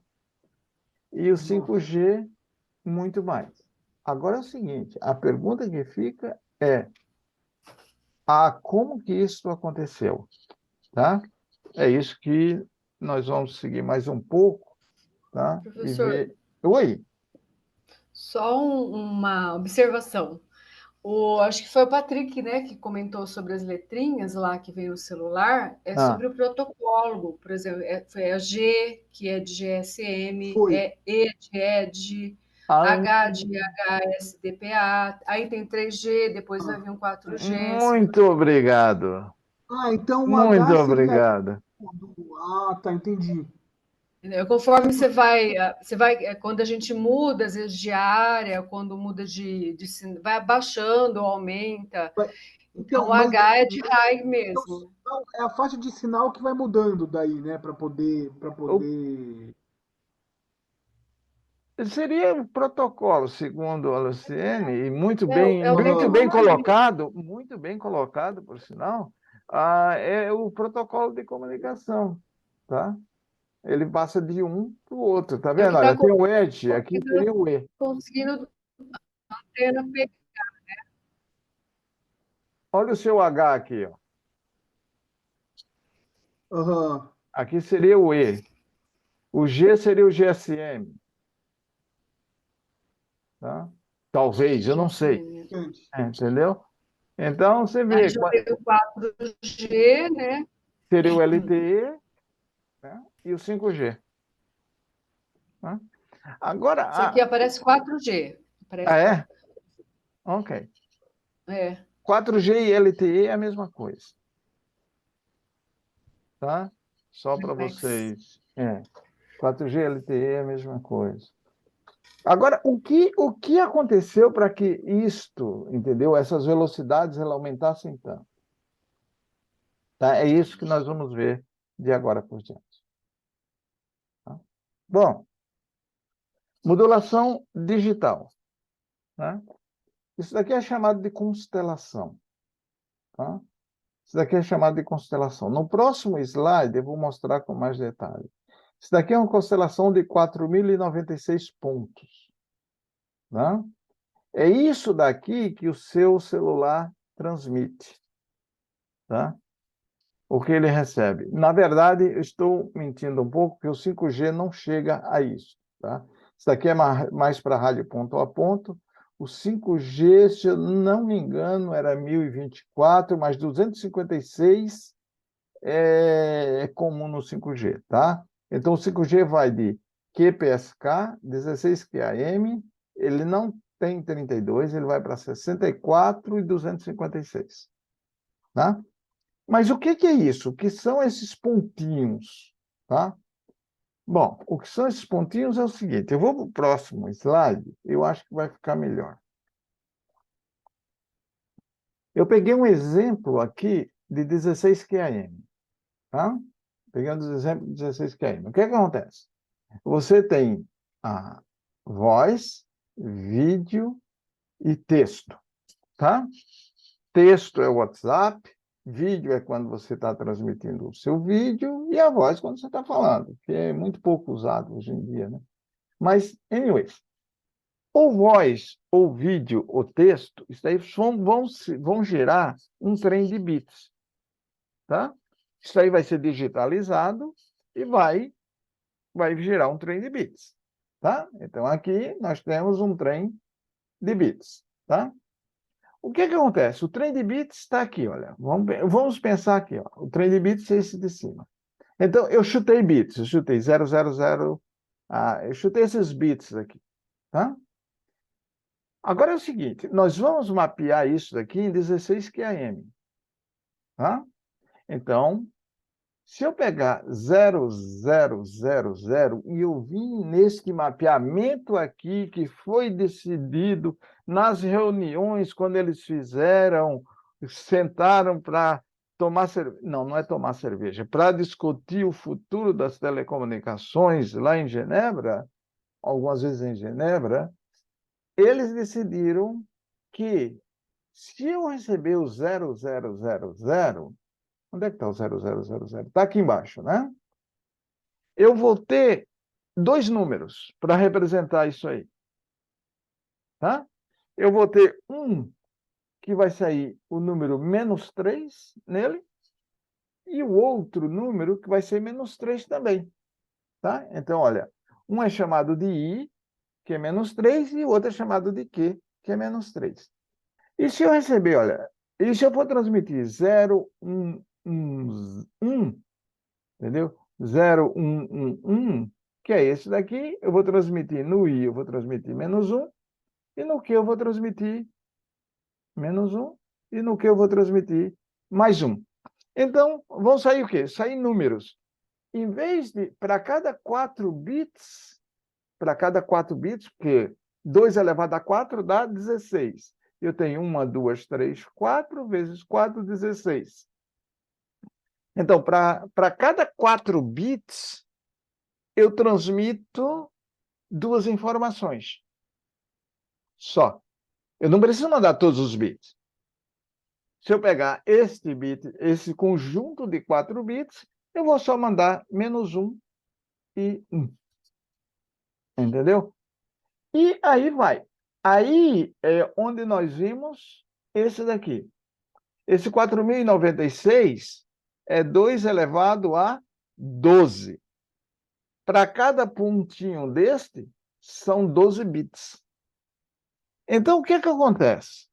E o 5G, muito mais. Agora é o seguinte, a pergunta que fica é, como que isso aconteceu, tá? É isso que nós vamos seguir mais um pouco, tá? E Professor, ver... Oi? só uma observação. Acho que foi o Patrick, né, que comentou sobre as letrinhas lá que vem no celular, é Ah, sobre o protocolo, por exemplo, foi a G, que é de GSM, Foi. é E de ED, ah, H de HSDPA, aí tem 3G, depois vai vir um 4G. muito obrigado. Então o Muito H seria. obrigado. Ah, tá, entendi. Conforme quando a gente muda, às vezes, de área, quando muda vai abaixando ou aumenta. Então, o mas H é de high mesmo. é a faixa de sinal que vai mudando daí, né? Para poder. Seria um protocolo, segundo a Luciene, e É o muito bem colocado, por sinal, é o protocolo de comunicação, tá? Ele passa de um para o outro, tá É o vendo? que está Olha, tem o edge, aqui seria o E. conseguindo a antena pegar. Olha o seu H aqui, ó. Aham. Aqui seria o E. O G seria o GSM, tá? Talvez, eu não sei, Entendi. entendeu? Então, você Aí vê, já tem o 4G, né? seria o LTE, né? E o 5G. Tá? Agora, Isso aqui aparece 4G. Aparece é? Ok. É. 4G e LTE é a mesma coisa, tá? Só para vocês. 4G e LTE é a mesma coisa. Agora, o que aconteceu para que isto, entendeu? Essas velocidades elas aumentassem tanto? Tá? É isso que nós vamos ver de agora por diante. Tá? Bom, modulação digital. Né? Isso daqui é chamado de constelação. Tá? Isso daqui é chamado de constelação. No próximo slide, eu vou mostrar com mais detalhe. Isso daqui é uma constelação de 4.096 pontos. Né? É isso daqui que o seu celular transmite. Tá? O que ele recebe. Na verdade, eu estou mentindo um pouco, porque o 5G não chega a isso. Tá? Isso daqui é mais para rádio ponto a ponto. O 5G, se eu não me engano, era 1024, mas 256 é comum no 5G, tá? Então, o 5G vai de QPSK, 16 QAM, ele não tem 32, ele vai para 64 e 256, tá? Mas o que é isso? O que são esses pontinhos, tá? Bom, o que são esses pontinhos é o seguinte, eu vou para o próximo slide, eu acho que vai ficar melhor. Eu peguei um exemplo aqui de 16 QAM, tá? Pegando os exemplos de 16 QAM. O que acontece? Você tem a voz, vídeo e texto, tá? Texto é o WhatsApp, vídeo é quando você está transmitindo o seu vídeo e a voz quando você está falando, que é muito pouco usado hoje em dia, né? Mas, anyways, ou voz, ou vídeo, ou texto, isso aí vão gerar um trem de bits, tá? Isso aí vai ser digitalizado e vai gerar um trem de bits, tá? Então, aqui nós temos um trem de bits, tá? O que acontece? O trem de bits está aqui, olha. Vamos pensar aqui, ó. O trem de bits é esse de cima. Então, eu chutei bits, eu chutei 000, eu chutei esses bits aqui, tá? Agora é o seguinte, nós vamos mapear isso daqui em 16 QAM, tá? Então, se eu pegar 0000 e eu vim nesse mapeamento aqui que foi decidido nas reuniões quando eles sentaram para tomar cerveja. Não é tomar cerveja, para discutir o futuro das telecomunicações lá em Genebra, algumas vezes em Genebra, eles decidiram que se eu receber o 0000, onde é que está o 0000? Está aqui embaixo, né? Eu vou ter dois números para representar isso aí. Tá? Eu vou ter um que vai sair o número -3 nele e o outro número que vai ser -3 também. Tá? Então, olha, um é chamado de I, que é -3, e o outro é chamado de Q, que é -3. E se eu receber, olha, e se eu for transmitir 0, 1, 1, 1, entendeu? 0111, que é esse daqui, eu vou transmitir no I, eu vou transmitir -1, e no Q eu vou transmitir -1, e no Q eu vou transmitir mais 1. Então, vão sair o quê? Sair números. em vez de, para cada 4 bits, porque 2 elevado a 4 dá 16. Eu tenho 1, 2, 3, 4 vezes 4, 16. Então, para cada 4 bits, eu transmito 2 informações só. Eu não preciso mandar todos os bits. Se eu pegar este bit, esse conjunto de 4 bits, eu vou só mandar -1 e 1. Entendeu? E aí vai. Aí é onde nós vimos esse daqui. Esse 4.096 é 2 elevado a 12. Para cada pontinho deste, são 12 bits. Então, o que acontece?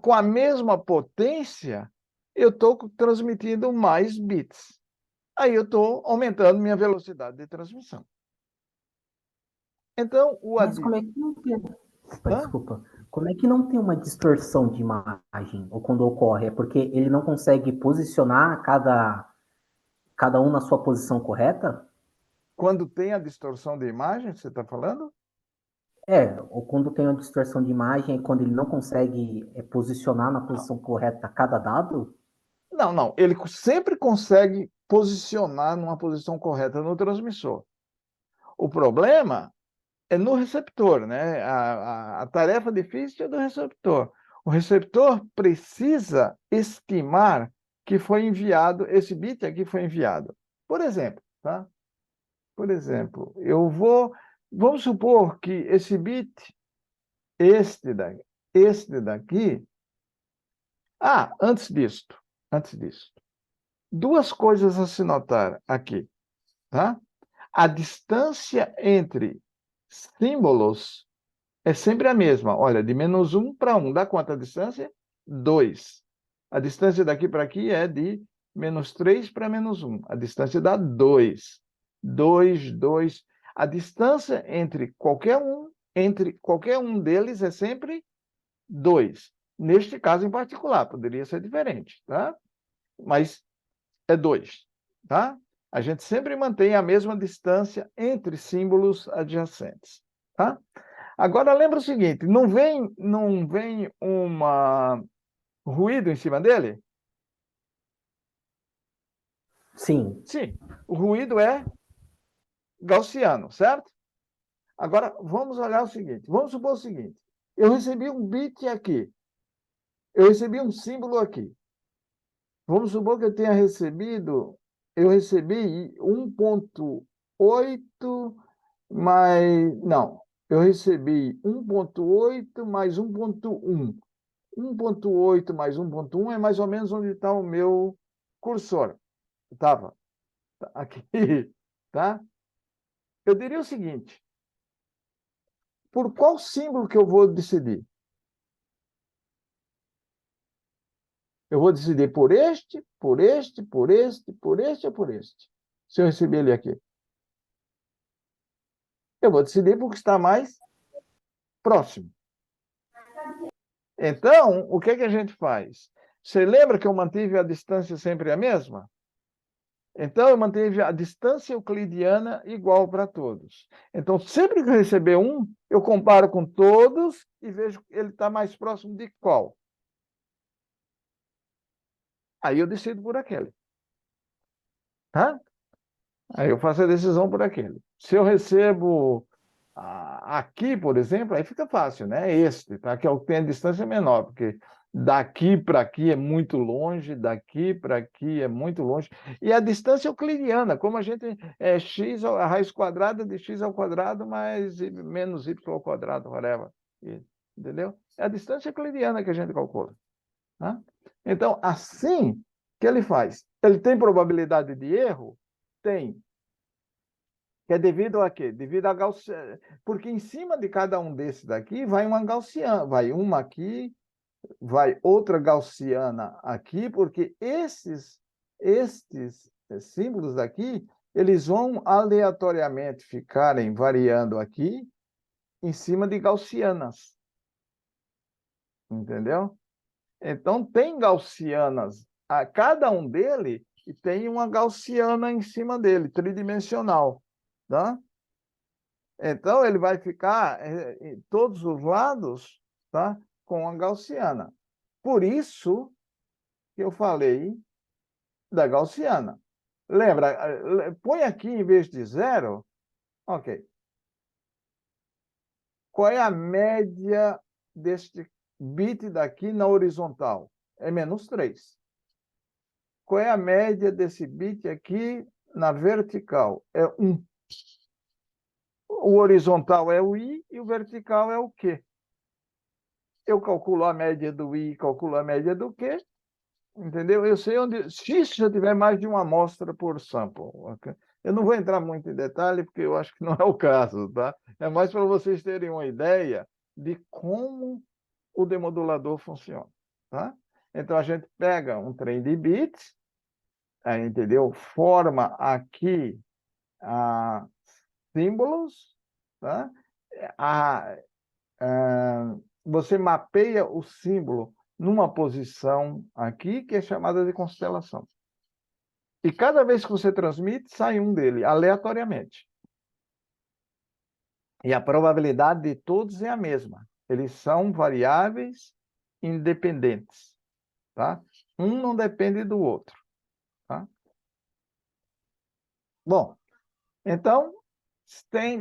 Com a mesma potência, eu estou transmitindo mais bits. Aí eu estou aumentando minha velocidade de transmissão. Então, Mas como é que não tem... Desculpa. Como é que não tem uma distorção de imagem, ou quando ocorre? É porque ele não consegue posicionar cada um na sua posição correta? Quando tem a distorção de imagem, você está falando? Ou quando tem uma distorção de imagem, é quando ele não consegue posicionar na posição correta cada dado? Não. Ele sempre consegue posicionar numa posição correta no transmissor. O problema é no receptor, né? A tarefa difícil é do receptor. O receptor precisa estimar que foi enviado, esse bit aqui foi enviado. Por exemplo, tá? Por exemplo, vamos supor que esse bit, este daqui. Antes disto, 2 coisas a se notar aqui, tá? A distância entre símbolos é sempre a mesma. Olha, de -1 para 1, dá quanto a distância? 2. A distância daqui para aqui é de -3 para -1. A distância dá 2. 2, 2. A distância entre qualquer um deles é sempre 2. Neste caso em particular, poderia ser diferente, tá? Mas é 2, tá? A gente sempre mantém a mesma distância entre símbolos adjacentes, tá? Agora, lembra o seguinte, não vem um ruído em cima dele? Sim. Sim, o ruído é gaussiano, certo? Agora, vamos olhar o seguinte, vamos supor o seguinte, eu recebi um bit aqui, eu recebi um símbolo aqui. Vamos supor que eu recebi 1.8 mais... Não, eu recebi 1.8 mais 1.1. 1.8 mais 1.1 é mais ou menos onde está o meu cursor. Estava aqui, tá? Eu diria o seguinte, por qual símbolo que eu vou decidir? Eu vou decidir por este, por este, por este, por este ou por este? Se eu receber ele aqui. Eu vou decidir porque está mais próximo. Então, o que a gente faz? Você lembra que eu mantive a distância sempre a mesma? Então, eu mantive a distância euclidiana igual para todos. Então, sempre que eu receber um, eu comparo com todos e vejo que ele está mais próximo de qual. Aí eu decido por aquele. Tá? Aí eu faço a decisão por aquele. Se eu recebo aqui, por exemplo, aí fica fácil, né? Este, tá? Que é o que tem a distância menor, porque daqui para aqui é muito longe, daqui para aqui é muito longe. E a distância euclidiana, como a gente é x, a raiz quadrada de x ao quadrado mais menos y ao quadrado, whatever. Entendeu? É a distância euclidiana que a gente calcula. Tá? Então, assim que ele faz. Ele tem probabilidade de erro? Tem. Que é devido a quê? Devido a gaussiana. Porque em cima de cada um desses daqui vai uma gaussiana. Vai uma aqui, vai outra gaussiana aqui, porque estes símbolos daqui, eles vão aleatoriamente ficarem variando aqui em cima de gaussianas. Entendeu? Então, tem gaussianas. A cada um deles e tem uma gaussiana em cima dele, tridimensional, tá? Então, ele vai ficar em todos os lados, tá? Com a gaussiana. Por isso que eu falei da gaussiana. Lembra, põe aqui em vez de 0, ok. Qual é a média deste bit daqui na horizontal? É -3. Qual é a média desse bit aqui na vertical? É 1. O horizontal é o i e o vertical é o q. Eu calculo a média do i, calculo a média do q, entendeu? Eu sei onde, se eu tiver mais de uma amostra por sample. Okay? Eu não vou entrar muito em detalhe, porque eu acho que não é o caso, tá? É mais para vocês terem uma ideia de como o demodulador funciona, tá? Então, a gente pega um trem de bits, entendeu? Forma aqui símbolos, tá? A, você mapeia o símbolo numa posição aqui que é chamada de constelação. E cada vez que você transmite, sai um dele, aleatoriamente. E a probabilidade de todos é a mesma. Eles são variáveis independentes, tá? Um não depende do outro, tá? Bom, então,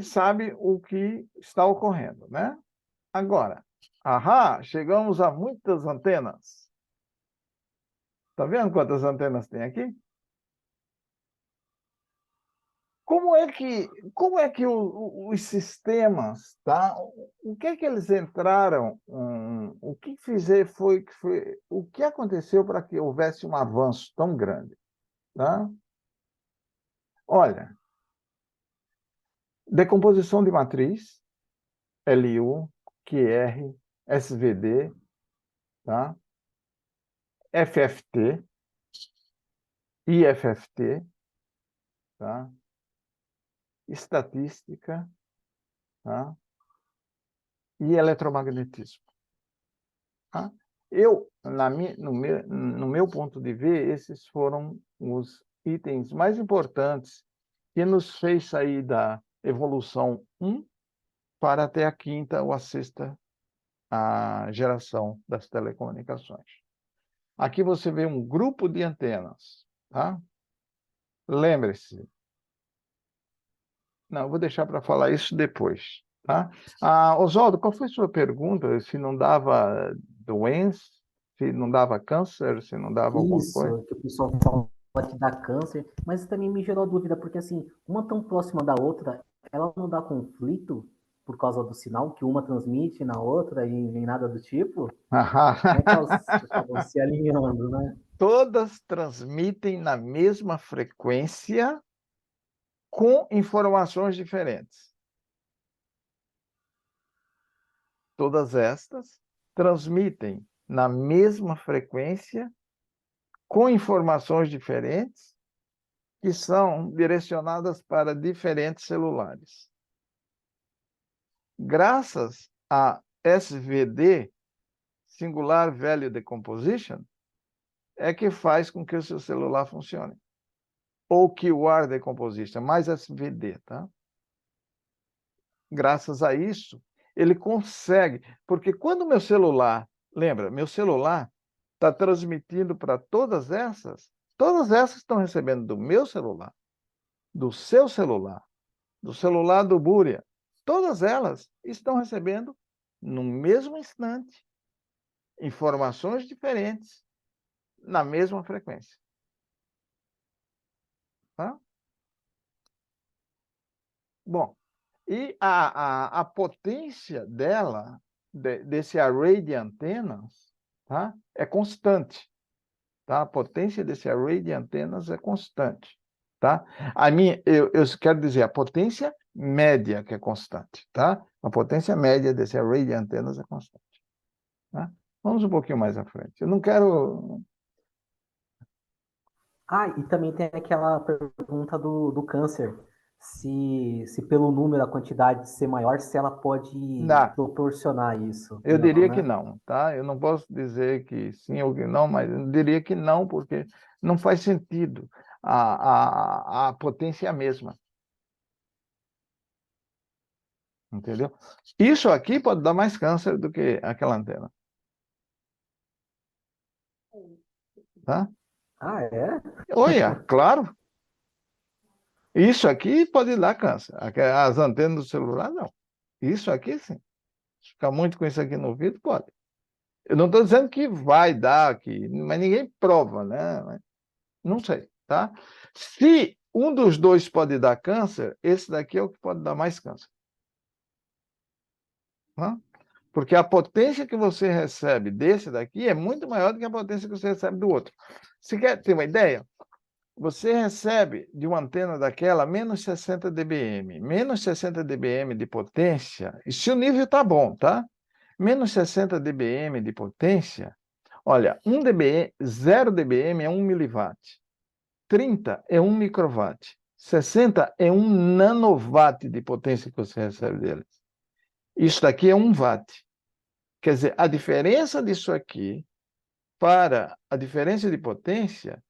sabe o que está ocorrendo, né? Agora, chegamos a muitas antenas. Está vendo quantas antenas tem aqui? Como é que os sistemas, tá? O que é que eles entraram, o que o que aconteceu para que houvesse um avanço tão grande, tá? Olha, decomposição de matriz, LU, QR, SVD, tá? FFT, IFFT, tá? Estatística, tá? E eletromagnetismo. Tá? No meu ponto de ver, esses foram os itens mais importantes que nos fez sair da evolução 1 para até a quinta ou a sexta geração das telecomunicações. Aqui você vê um grupo de antenas, tá? Lembre-se. Não, eu vou deixar para falar isso depois, tá? Oswaldo, qual foi a sua pergunta? Se não dava doença, se não dava câncer, se não dava alguma coisa? Isso, que o pessoal fala que dá câncer, mas também me gerou dúvida, porque assim, uma tão próxima da outra, ela não dá conflito por causa do sinal que uma transmite na outra e nem nada do tipo? Como é que elas acabam se alinhando, né? Todas transmitem na mesma frequência com informações diferentes. Todas estas transmitem na mesma frequência com informações diferentes que são direcionadas para diferentes celulares. Graças a SVD, Singular Value Decomposition, é que faz com que o seu celular funcione. Ou QR Decomposition, mais SVD, tá? Graças a isso, ele consegue, porque quando o meu celular, lembra, meu celular está transmitindo para todas essas estão recebendo do meu celular, do seu celular, do celular do Búria, todas elas estão recebendo, no mesmo instante, informações diferentes, na mesma frequência. Tá? Bom, e a potência dela, desse array de antenas, tá? É constante. Tá? A potência desse array de antenas é constante. Tá? Eu quero dizer, a potência média que é constante. Tá? A potência média desse array de antenas é constante. Tá? Vamos um pouquinho mais à frente. Eu não quero... E também tem aquela pergunta do câncer. se pelo número, a quantidade ser maior, se ela pode Não, proporcionar isso. eu Não, diria que né? não, tá? Eu não posso dizer que sim ou que não, mas eu diria que não, porque não faz sentido. A potência é a mesma, entendeu? Isso aqui pode dar mais câncer do que aquela antena, tá? Ah, é? Olha, claro, isso aqui pode dar câncer. As antenas do celular, não. Isso aqui, sim. Ficar muito com isso aqui no ouvido, pode. Eu não estou dizendo que vai dar, mas ninguém prova, né? Não sei, tá? Se um dos dois pode dar câncer, esse daqui é o que pode dar mais câncer. Tá? Porque a potência que você recebe desse daqui é muito maior do que a potência que você recebe do outro. Você quer ter uma ideia? Você recebe de uma antena daquela menos 60 dBm. Menos 60 dBm de potência, e se o nível está bom, tá? Menos 60 dBm de potência, olha, 1 dBm, 0 dBm é 1 miliwatt. 30 é 1 microwatt. 60 é 1 nanowatt de potência que você recebe deles. Isso daqui é 1 watt. Quer dizer, a diferença disso aqui para a diferença de potência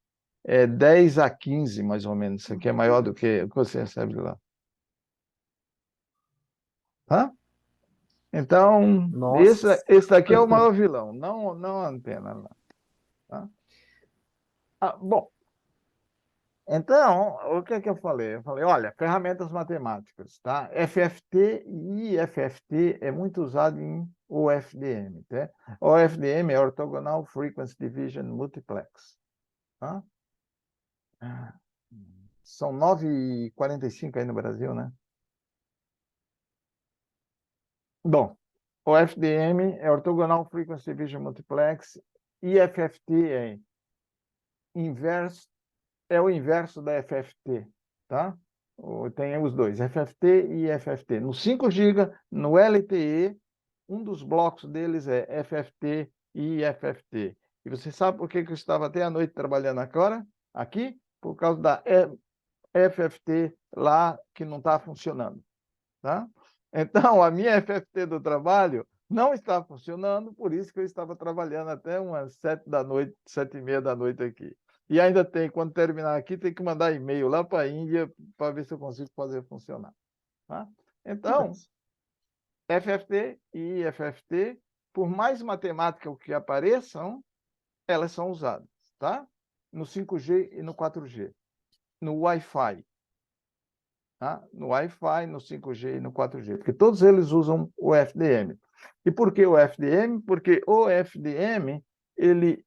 é 10 a 15, mais ou menos. Isso aqui é maior do que o que você recebe lá. Tá? Então, Nossa. esse daqui é o maior vilão, não a antena lá. Tá? Bom, então, o que é que eu falei? Eu falei, olha, ferramentas matemáticas, tá? FFT e IFFT é muito usado em OFDM, tá? OFDM é Orthogonal Frequency Division Multiplex, tá? São 9h45 aí no Brasil, né? Bom, OFDM é Orthogonal Frequency Division Multiplex, IFFT é o inverso da FFT, tá? Tem os dois, FFT e IFFT. No 5 GB, no LTE, um dos blocos deles é FFT e IFFT. E você sabe por que eu estava até à noite trabalhando agora? Aqui? Por causa da FFT lá que não está funcionando, tá? Então, a minha FFT do trabalho não está funcionando, por isso que eu estava trabalhando até umas 7 da noite, 7h30 da noite aqui. E ainda tem, quando terminar aqui, tem que mandar e-mail lá para a Índia para ver se eu consigo fazer funcionar. Tá? Então, FFT e IFFT, por mais matemática que apareçam, elas são usadas, tá? No 5G e no 4G. No Wi-Fi. Tá? No Wi-Fi, no 5G e no 4G, porque todos eles usam o FDM. E por que o FDM? Porque o FDM ele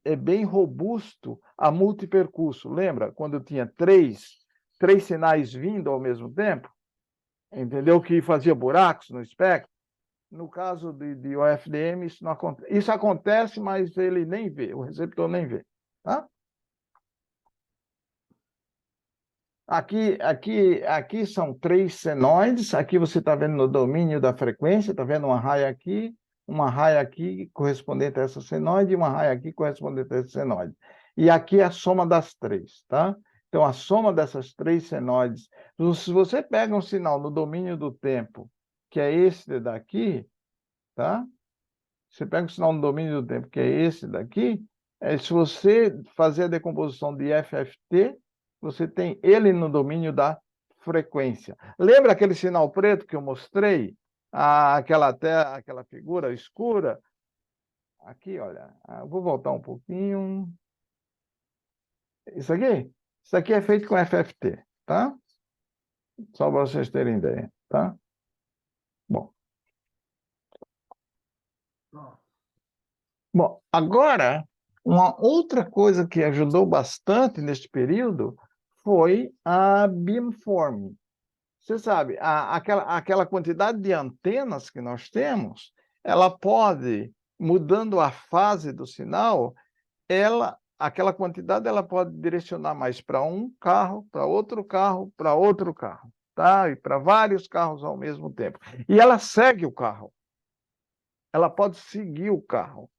é bem robusto a multipercurso. Lembra quando tinha três sinais vindo ao mesmo tempo? Entendeu? Que fazia buracos no espectro? No caso de OFDM, isso não acontece. Isso acontece, mas ele nem vê, o receptor nem vê. Tá? Aqui são 3 senoides. Aqui você está vendo no domínio da frequência, está vendo uma raia aqui correspondente a essa senoide e uma raia aqui correspondente a essa senoide. E aqui é a soma das 3, tá? Então, a soma dessas 3 senoides, se você pega um sinal no domínio do tempo, que é esse daqui, tá? Você pega um sinal no domínio do tempo, que é esse daqui, se você fazer a decomposição de FFT, você tem ele no domínio da frequência. Lembra aquele sinal preto que eu mostrei? Aquela figura escura? Aqui, olha, vou voltar um pouquinho. Isso aqui é feito com FFT, tá? Só para vocês terem ideia, tá? Bom. Bom, agora, uma outra coisa que ajudou bastante neste período foi a beamforming. Você sabe, aquela quantidade de antenas que nós temos, ela pode, mudando a fase do sinal, aquela quantidade ela pode direcionar mais para um carro, para outro carro, para outro carro, tá? E para vários carros ao mesmo tempo. E ela segue o carro. Ela pode seguir o carro.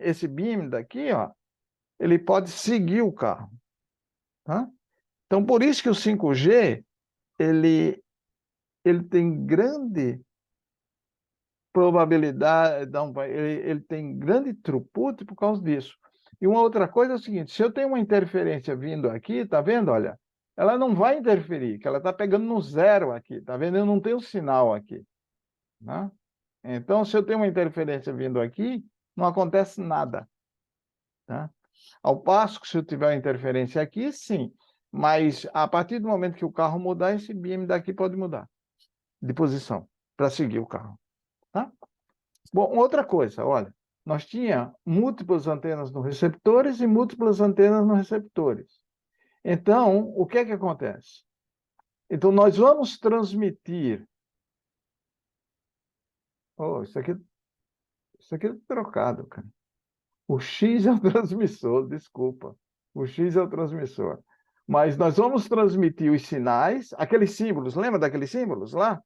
Esse beam daqui, ó, ele pode seguir o carro. Tá? Então, por isso que o 5G, ele tem grande probabilidade, não, ele tem grande throughput por causa disso. E uma outra coisa é o seguinte, se eu tenho uma interferência vindo aqui, tá vendo? Olha, ela não vai interferir, que ela está pegando no zero aqui, tá vendo? Eu não tenho sinal aqui, né? Então, se eu tenho uma interferência vindo aqui, não acontece nada, tá? Ao passo que se eu tiver uma interferência aqui, sim. Mas a partir do momento que o carro mudar, esse beam daqui pode mudar de posição para seguir o carro, tá? Bom, outra coisa, olha, nós tinha múltiplas antenas no receptores e múltiplas antenas no receptores. Então, o que é que acontece? Então, nós vamos transmitir... Oh, isso aqui é trocado, cara. O X é o transmissor, desculpa. O X é o transmissor. Mas nós vamos transmitir os sinais, aqueles símbolos, lembra daqueles símbolos lá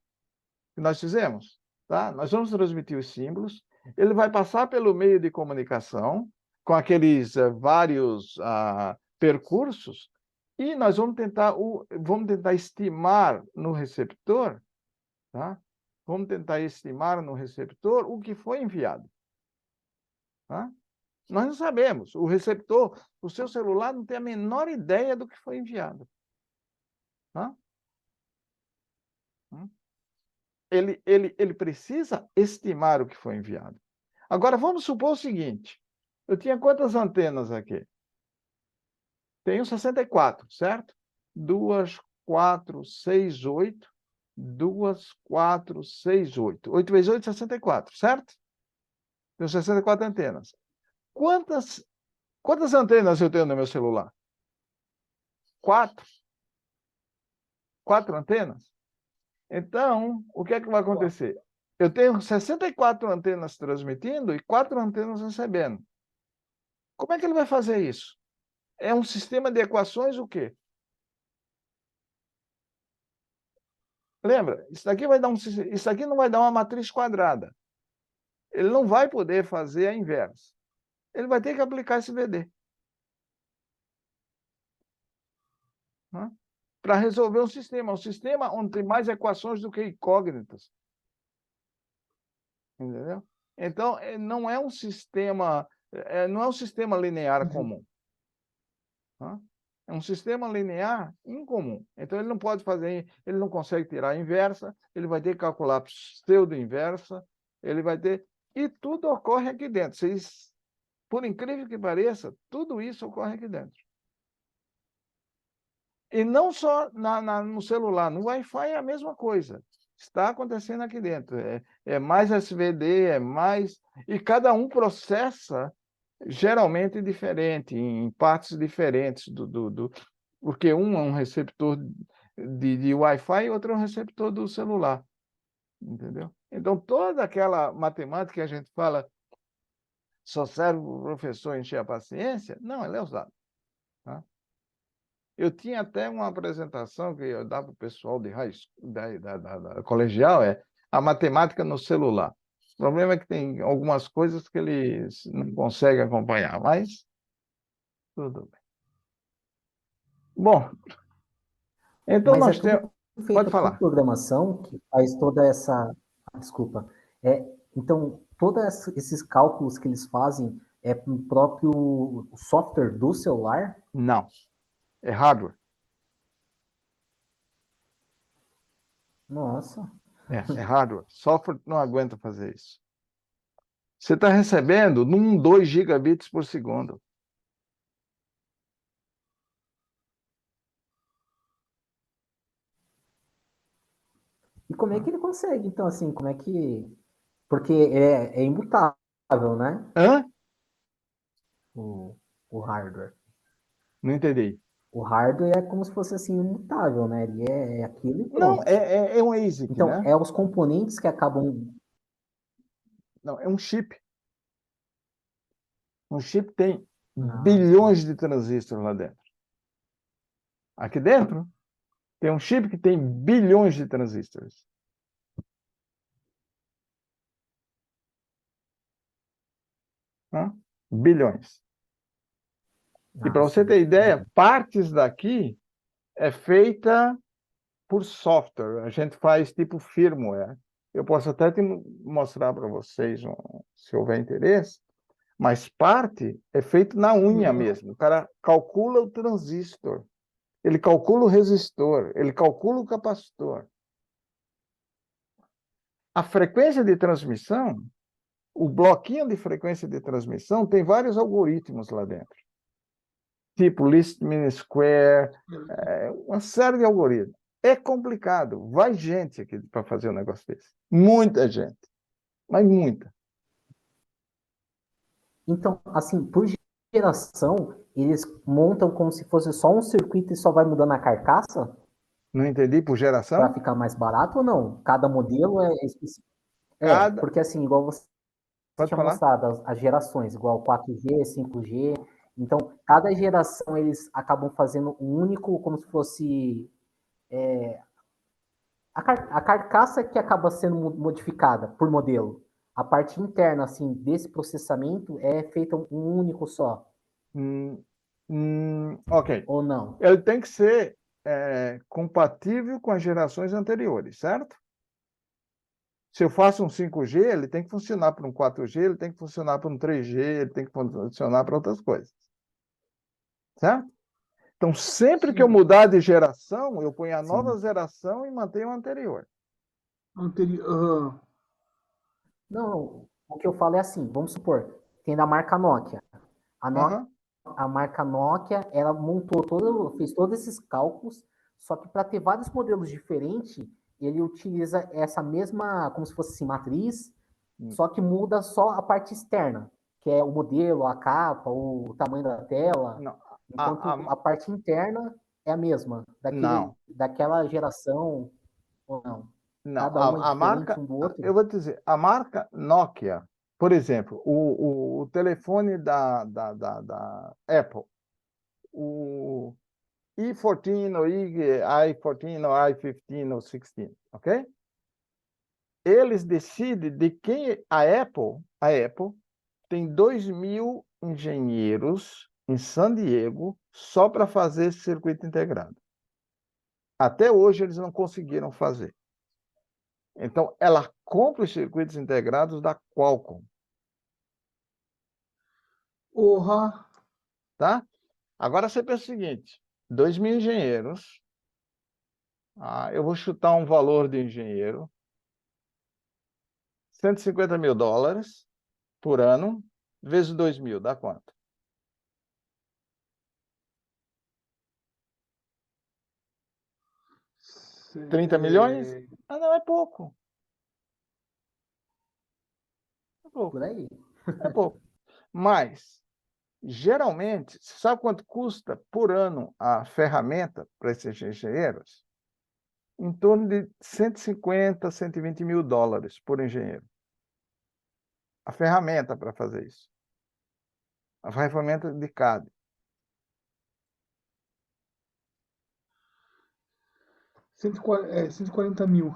que nós fizemos? Tá? Nós vamos transmitir os símbolos, ele vai passar pelo meio de comunicação, com aqueles vários percursos, e nós vamos tentar estimar no receptor, tá? Vamos tentar estimar no receptor o que foi enviado. Tá? Nós não sabemos. O receptor, o seu celular não tem a menor ideia do que foi enviado. Tá? Ele precisa estimar o que foi enviado. Agora, vamos supor o seguinte. Eu tinha quantas antenas aqui? Tenho 64, certo? 2, 4, 6, 8. 2, 4, 6, 8. 8 vezes 8, 64, certo? Tenho 64 antenas. Quantas antenas eu tenho no meu celular? 4. 4 antenas? Então, o que é que vai acontecer? Eu tenho 64 antenas transmitindo e 4 antenas recebendo. Como é que ele vai fazer isso? É um sistema de equações o quê? Lembra? Isso aqui não vai dar uma matriz quadrada. Ele não vai poder fazer a inversa. Ele vai ter que aplicar esse VD. Para resolver um sistema onde tem mais equações do que incógnitas. Entendeu? Então, não é um sistema linear comum. Tá? É um sistema linear incomum. Então, ele não pode fazer, ele não consegue tirar a inversa, ele vai ter que calcular pseudo-inversa, ele vai ter... E tudo ocorre aqui dentro. Por incrível que pareça, tudo isso ocorre aqui dentro. E não só no celular, no Wi-Fi é a mesma coisa. Está acontecendo aqui dentro. É mais SVD, é mais... E cada um processa geralmente diferente, em partes diferentes porque um é um receptor de Wi-Fi e outro é um receptor do celular. Entendeu? Então, toda aquela matemática que a gente fala só serve para o professor encher a paciência, não, ela é usada. Tá? Eu tinha até uma apresentação que eu dava para o pessoal de high school, da colegial, a matemática no celular. O problema é que tem algumas coisas que eles não conseguem acompanhar, mas tudo bem. Bom, então Mas é nós tudo temos... Pode feito por falar. programação que faz toda essa. Desculpa. Então, todos esses cálculos que eles fazem é para o próprio software do celular? Não, é hardware. Nossa. É hardware. Software não aguenta fazer isso. Você está recebendo 2 gigabits por segundo. E como é que ele consegue, então, assim, como é que... Porque é imutável, né? Hã? O hardware. Não entendi. O hardware é como se fosse, assim, imutável, né? Ele é aquilo e Não, pronto. é um ASIC, Então, né? os componentes que acabam... Não, é um chip. Um chip tem Ah, bilhões de transistores lá dentro. Aqui dentro tem um chip que tem bilhões de transistores. Hã? Bilhões. E para você sim, ter ideia, entendi. partes daqui é feita por software. A gente faz tipo firmware. Eu posso até mostrar para vocês, se houver interesse, mas parte é feito na unha mesmo. O cara calcula o transistor, ele calcula o resistor, ele calcula o capacitor. A frequência de transmissão, o bloquinho de frequência de transmissão tem vários algoritmos lá dentro. Tipo least mean square, uma série de algoritmos. É complicado. Vai gente aqui para fazer um negócio desse. Muita gente. Mas muita. Então, assim, por geração, eles montam como se fosse só um circuito e só vai mudando a carcaça Não entendi? Por para geração? ficar mais barato ou não? Cada modelo é específico. Cada... Porque assim, igual você Pode tinha falar? mostrado, as gerações, igual 4G, 5G. Então, cada geração eles acabam fazendo um único, como se fosse a carcaça que acaba sendo modificada por modelo. A parte interna, assim, desse processamento é feita um único só, Ok. ou não? Ele tem que ser compatível com as gerações anteriores, certo? Se eu faço um 5G, ele tem que funcionar para um 4G, ele tem que funcionar para um 3G, ele tem que funcionar para outras coisas. Certo? Então, sempre que eu mudar de geração, eu ponho a nova geração e mantenho a anterior. Não, o que eu falo é assim, vamos supor, tem da marca Nokia. Aham. A marca Nokia, ela montou fez todos esses cálculos, só que para ter vários modelos diferentes, ele utiliza essa mesma, como se fosse assim, matriz, só que muda só a parte externa, que é o modelo, a capa, o tamanho da tela, Não. enquanto a parte interna é a mesma, Não. daquela geração, ou não? Não, Cada um é a diferente marca, um do eu outro? vou te dizer, a marca Nokia, por exemplo, o telefone da Apple, o i14 ou i14 ou i15 ou 16, ok? Eles decidem de quem a Apple tem 2.000 engenheiros em San Diego só para fazer esse circuito integrado. Até hoje eles não conseguiram fazer. Então, ela compra os circuitos integrados da Qualcomm, Porra. tá? Agora você pensa o seguinte, 2.000 engenheiros, eu vou chutar um valor de engenheiro, $150 mil por ano, vezes 2.000, dá quanto? 30 milhões? Não, é pouco. É pouco. Por aí. É pouco. Mas, geralmente, você sabe quanto custa por ano a ferramenta para esses engenheiros? Em torno de 150, $120 mil por engenheiro. A ferramenta para fazer isso. A ferramenta de CAD. 140 mil.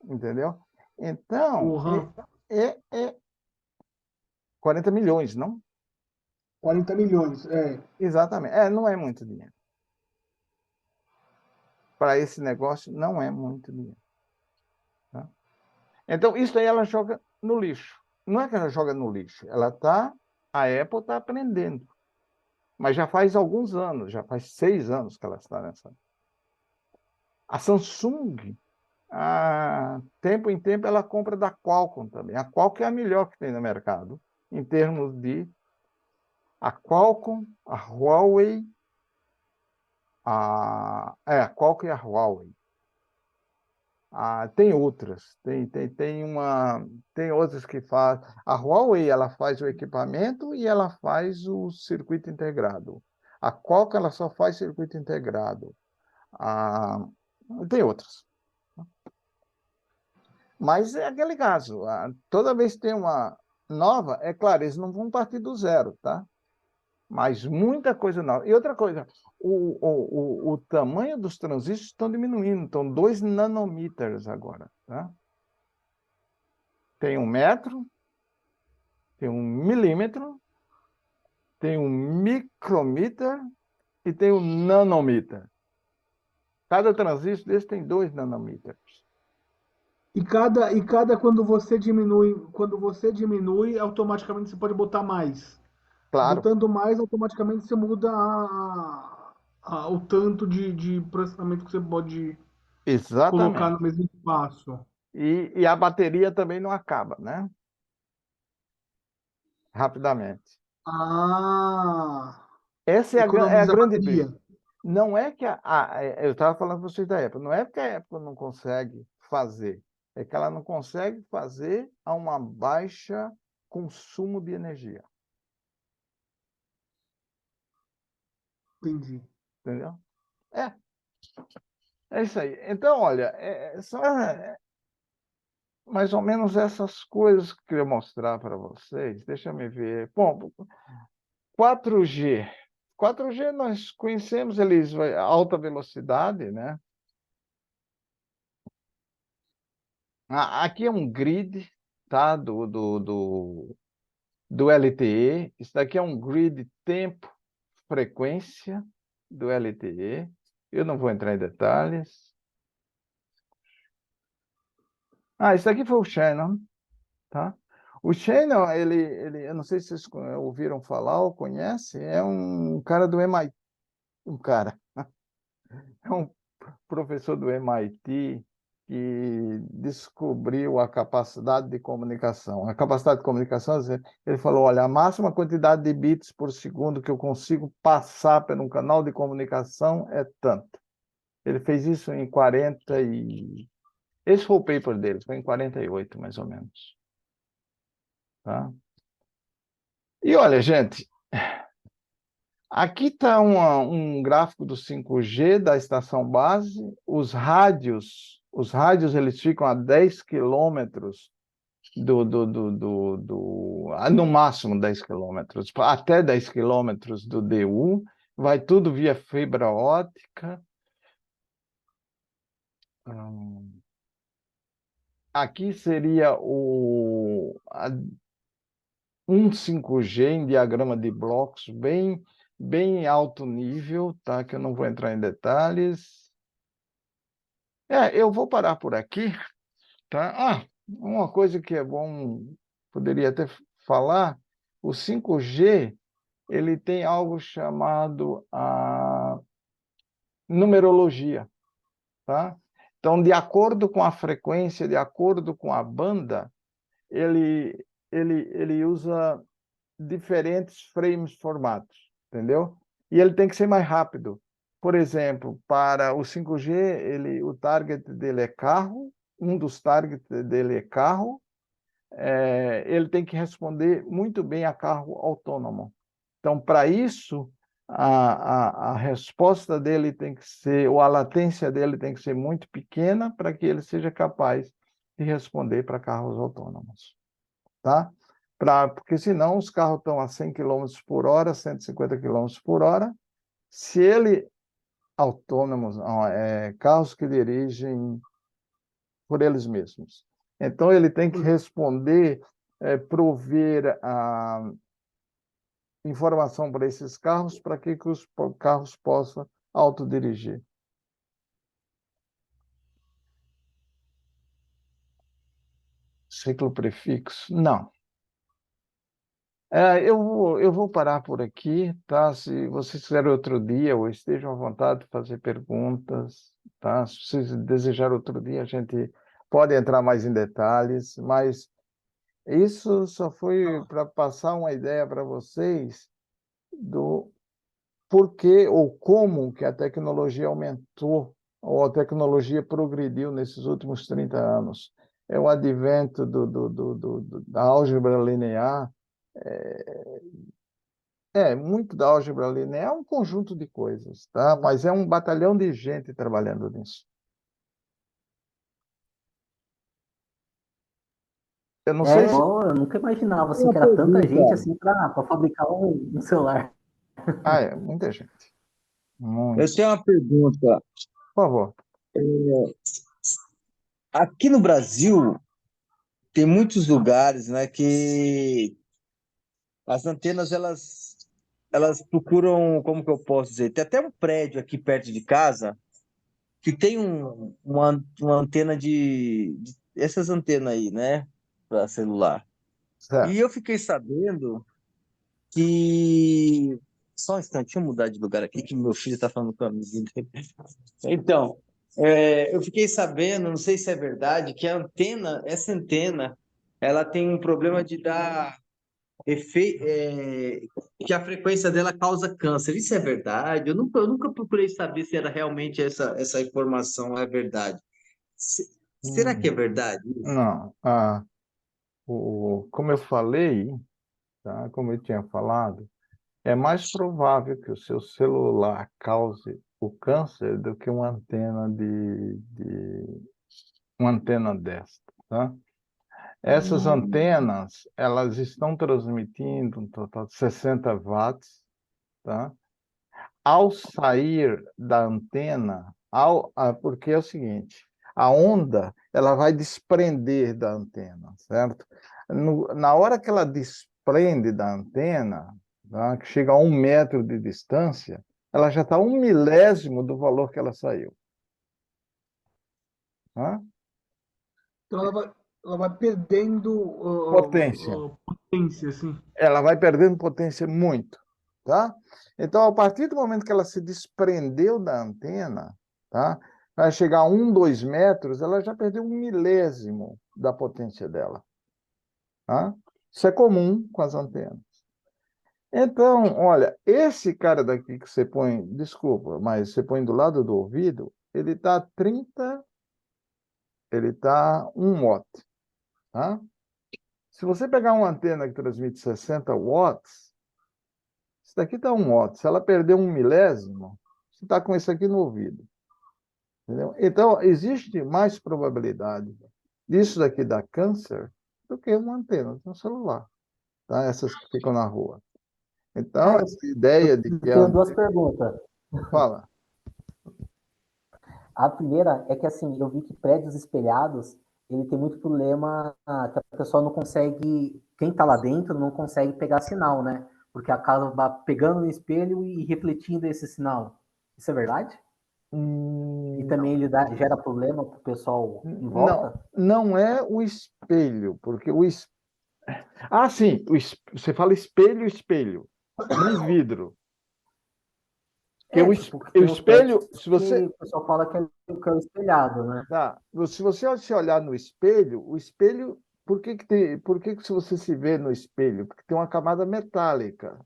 Entendeu? Então, Porra. é 40 milhões, não? 40 milhões, Exatamente. Não é muito dinheiro. Para esse negócio, não é muito dinheiro. Tá? Então, isso aí ela joga no lixo. Não é que ela joga no lixo. A Apple está aprendendo. Mas já faz alguns anos, já faz 6 anos que ela está nessa. A Samsung, tempo em tempo, ela compra da Qualcomm também. A Qualcomm é a melhor que tem no mercado, em termos de a Qualcomm, a Huawei, a Qualcomm e a Huawei. Tem outras, tem outras que fazem. A Huawei ela faz o equipamento e ela faz o circuito integrado. A Qualcomm ela só faz circuito integrado. Tem outras. Mas é aquele caso. Toda vez que tem uma nova, é claro, eles não vão partir do zero, tá? Mas muita coisa nova. E outra coisa, o tamanho dos transistores estão diminuindo, estão 2 nanômetros agora, tá? Tem 1 metro, tem 1 milímetro, tem 1 micrômetro e tem 1 nanômetro. Cada transistor desse tem 2 nanômetros. E cada quando você diminui, automaticamente você pode botar mais. Claro, Botando mais, automaticamente você muda o tanto de processamento que você pode colocar no exatamente. mesmo espaço. E a bateria também não acaba, né? Rapidamente. Ah, Essa é a economiza grande bateria. briga. Não é que eu estava falando para vocês da Apple, não é que a Apple não consegue fazer, é que ela não consegue fazer a uma baixa consumo de energia, Entendi. entendeu? É, é isso aí. Então, olha, são mais ou menos essas coisas que eu queria mostrar para vocês. Deixa eu ver. Bom, 4G. 4G nós conhecemos eles alta velocidade, né? Aqui é um grid, tá? Do LTE. Isso daqui é um grid tempo, frequência do LTE. Eu não vou entrar em detalhes. Isso aqui foi o Shannon, tá? O Shannon, eu não sei se vocês ouviram falar ou conhecem, é um cara do MIT, é um professor do MIT que descobriu a capacidade de comunicação. A capacidade de comunicação, ele falou, olha, a máxima quantidade de bits por segundo que eu consigo passar por um canal de comunicação é tanto. Ele fez isso em 40 e... Esse foi o paper dele, foi em 48, mais ou menos. Tá? E olha, gente, aqui está um gráfico do 5G da estação base. Os rádios eles ficam a 10 quilômetros no máximo 10 quilômetros, até 10 quilômetros do DU. Vai tudo via fibra ótica. Aqui seria um 5G em diagrama de blocos, bem alto nível, tá? Que eu não vou entrar em detalhes. Eu vou parar por aqui, tá? Uma coisa que é bom, poderia até falar, o 5G, ele tem algo chamado a numerologia, tá? Então, de acordo com a frequência, de acordo com a banda, ele usa diferentes frames formatos, entendeu? E ele tem que ser mais rápido. Por exemplo, para o 5G, o target dele é carro, um dos targets dele é carro, ele tem que responder muito bem a carro autônomo. Então, para isso, a resposta dele tem que ser, ou a latência dele tem que ser muito pequena para que ele seja capaz de responder para carros autônomos, tá? Porque senão os carros estão a 100 quilômetros por hora, 150 quilômetros por hora. Se ele autônomos, não, carros que dirigem por eles mesmos. Então ele tem que responder, prover a informação para esses carros para que os carros possam autodirigir. Ciclo prefixo? Não. Eu vou parar por aqui, tá? Se vocês quiserem outro dia, ou estejam à vontade de fazer perguntas, tá? Se vocês desejarem outro dia, a gente pode entrar mais em detalhes, mas isso só foi para passar uma ideia para vocês do porquê ou como que a tecnologia aumentou, ou a tecnologia progrediu nesses últimos 30 anos. É o advento da álgebra linear. Muito da álgebra linear é um conjunto de coisas, tá? Mas é um batalhão de gente trabalhando nisso. Eu não sei se... Eu nunca imaginava assim, Uma que era tanta gente pergunta. assim para fabricar um celular. Muita gente. Eu tenho uma pergunta. Por favor. Aqui no Brasil, tem muitos lugares, né, que as antenas elas procuram, como que eu posso dizer? Tem até um prédio aqui perto de casa que tem uma antena essas antenas aí, né, para celular. Certo. E eu fiquei sabendo que só um instante, deixa eu mudar de lugar aqui, que meu filho está falando com a amiguinha dele. Então, eu fiquei sabendo, não sei se é verdade, que essa antena, ela tem um problema de dar que a frequência dela causa câncer. Isso é verdade? Eu nunca procurei saber se era realmente essa informação é verdade. Será que é Hum, verdade? Não. Como eu falei, tá? Como eu tinha falado, é mais provável que o seu celular cause o câncer do que uma antena desta, tá? Essas antenas, elas estão transmitindo um total de 60 watts, tá? Ao sair da antena, porque é o seguinte, a onda ela vai desprender da antena, certo? Na hora que ela desprende da antena, tá? Que chega a 1 metro de distância, ela já está 1 milésimo do valor que ela saiu. Tá? Então ela vai perdendo Potência. potência, assim. Ela vai perdendo potência muito, tá? Então, a partir do momento que ela se desprendeu da antena, tá? Vai chegar a 2 metros, ela já perdeu 1 milésimo da potência dela, tá? Isso é comum com as antenas. Então, olha, esse cara daqui que você põe, desculpa, mas você põe do lado do ouvido, ele está 30, ele está 1 watt, tá? Se você pegar uma antena que transmite 60 watts, isso daqui está 1 watt. Se ela perder 1 milésimo, você está com isso aqui no ouvido. Entendeu? Então, existe mais probabilidade disso daqui dar câncer do que uma antena de um celular, tá? Essas que ficam na rua. Então, Ah, essa ideia de que a tenho duas antena... perguntas. Fala. A primeira é que, assim, eu vi que prédios espelhados, ele tem muito problema que a pessoa não consegue, quem está lá dentro não consegue pegar sinal, né? Porque acaba pegando no espelho e refletindo esse sinal. Isso é verdade? E também ele gera problema para o pessoal em Não, volta? não é o espelho, porque Ah, sim, você fala espelho, espelho, não vidro. Porque Tipo, o tem os prédios espelho, se você... que o pessoal fala que é o espelhado, né? Tá. Se você se olhar no espelho, o espelho, por que que se você se vê no espelho? Porque tem uma camada metálica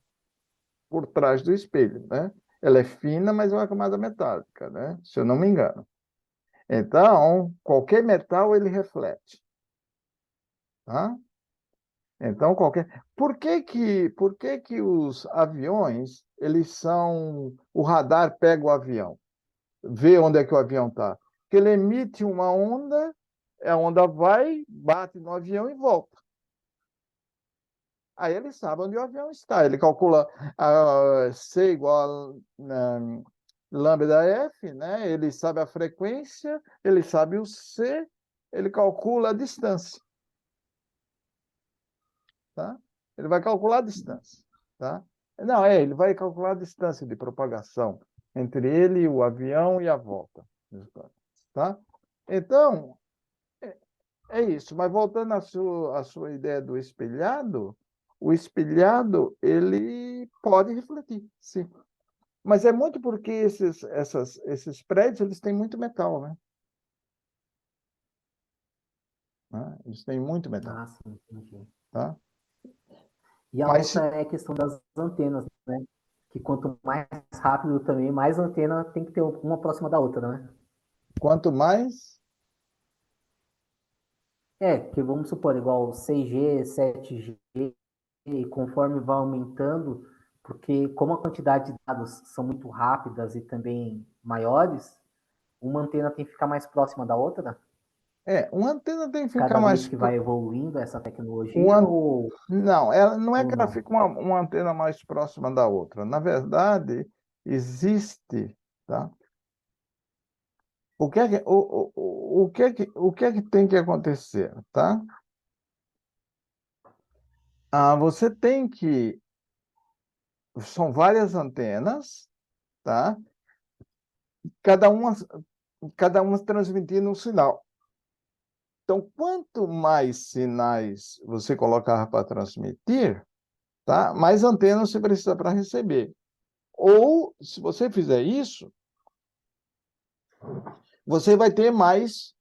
por trás do espelho, né? Ela é fina, mas é uma camada metálica, né? Se eu não me engano. Então, qualquer metal ele reflete, tá? Então, por que que os aviões, eles são, o radar pega o avião, vê onde é que o avião está? Porque ele emite uma onda, a onda vai, bate no avião e volta. Aí ele sabe onde o avião está. Ele calcula C igual a lambda F, né? Ele sabe a frequência, ele sabe o C, ele calcula a distância, tá? Ele vai calcular a distância, tá? Não, ele vai calcular a distância de propagação entre ele, o avião e a volta, tá? Então, é isso. Mas voltando à sua ideia do espelhado, o espelhado ele pode refletir, sim. Mas é muito porque esses prédios eles têm muito metal, né? Eles têm muito metal, Ah, sim, entendi. tá? E a Mas outra é a questão das antenas, né? Que quanto mais rápido também, mais antena tem que ter uma próxima da outra, né? quanto mais... Que vamos supor, igual 6G, 7G, e conforme vai aumentando, porque como a quantidade de dados são muito rápidas e também maiores, uma antena tem que ficar mais próxima da outra, Uma antena tem que ficar cada vez mais... que vai evoluindo essa tecnologia, Uma... ou, Não, ela, não é ou que ela não? fica uma antena mais próxima da outra. Na verdade, existe, tá? O que é que tem que acontecer, tá? Você tem que... São várias antenas, tá? Cada uma cada uma transmitindo um sinal. Então, quanto mais sinais você colocar para transmitir, tá? Mais antenas você precisa para receber. Ou, se você fizer isso, você vai ter mais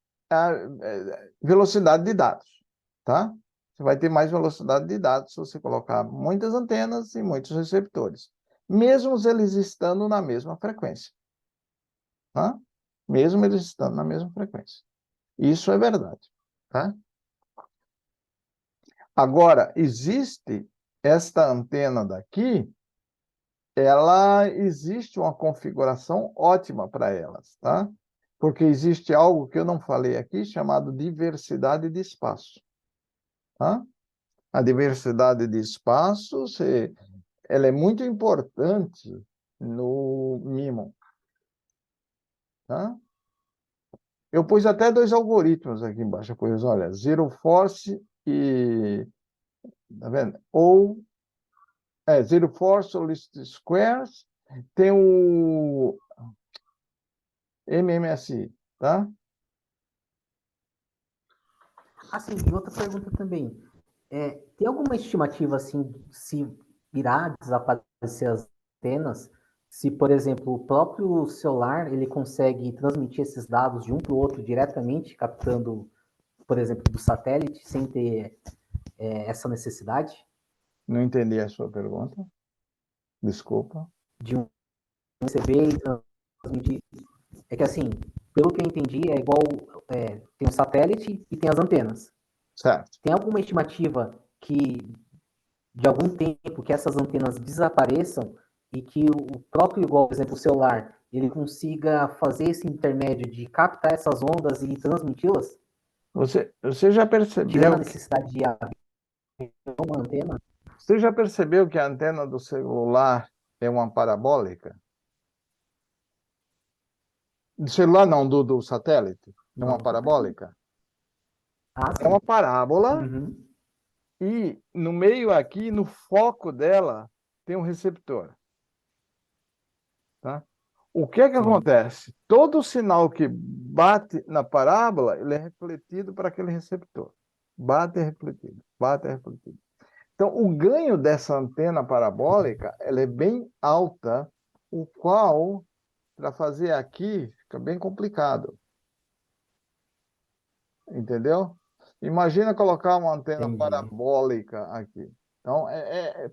velocidade de dados, tá? Você vai ter mais velocidade de dados se você colocar muitas antenas e muitos receptores, mesmo eles estando na mesma frequência, tá? Mesmo eles estando na mesma frequência. Isso é verdade, tá? Agora, existe esta antena daqui, ela existe uma configuração ótima para elas, tá? Porque existe algo que eu não falei aqui, chamado diversidade de espaço, tá? A diversidade de espaço, ela é muito importante no MIMO, tá? Eu pus até 2 algoritmos aqui embaixo. Eu pus, olha, Zero Force e... Tá vendo? Zero Force ou Least Squares. Tem o MMSI, tá? Assim, e outra pergunta também. Tem alguma estimativa, assim, se irá desaparecer as antenas? Se, por exemplo, o próprio celular, ele consegue transmitir esses dados de um para o outro diretamente, captando, por exemplo, do satélite, sem ter essa necessidade Não entendi a sua pergunta. Desculpa. de um receber e transmitir? É que, assim, pelo que eu entendi, é igual, tem o satélite e tem as antenas. Certo. Tem alguma estimativa que, de algum tempo, que essas antenas desapareçam e que o próprio, igual, por exemplo, o celular, ele consiga fazer esse intermédio de captar essas ondas e transmiti-las, Você já tirando a percebeu necessidade de haver uma antena? você já percebeu que a antena do celular é uma parabólica? Do celular não, do satélite. É uma Não. parabólica. Ah, É uma sim. parábola Uhum. e no meio aqui, no foco dela, tem um receptor. Tá? O que é que Sim. acontece? Todo sinal que bate na parábola, ele é refletido para aquele receptor. Bate e refletido, bate e refletido. Então, o ganho dessa antena parabólica, ela é bem alta, o qual, para fazer aqui, fica bem complicado. Entendeu? Imagina colocar uma antena Entendi. parabólica aqui. Então,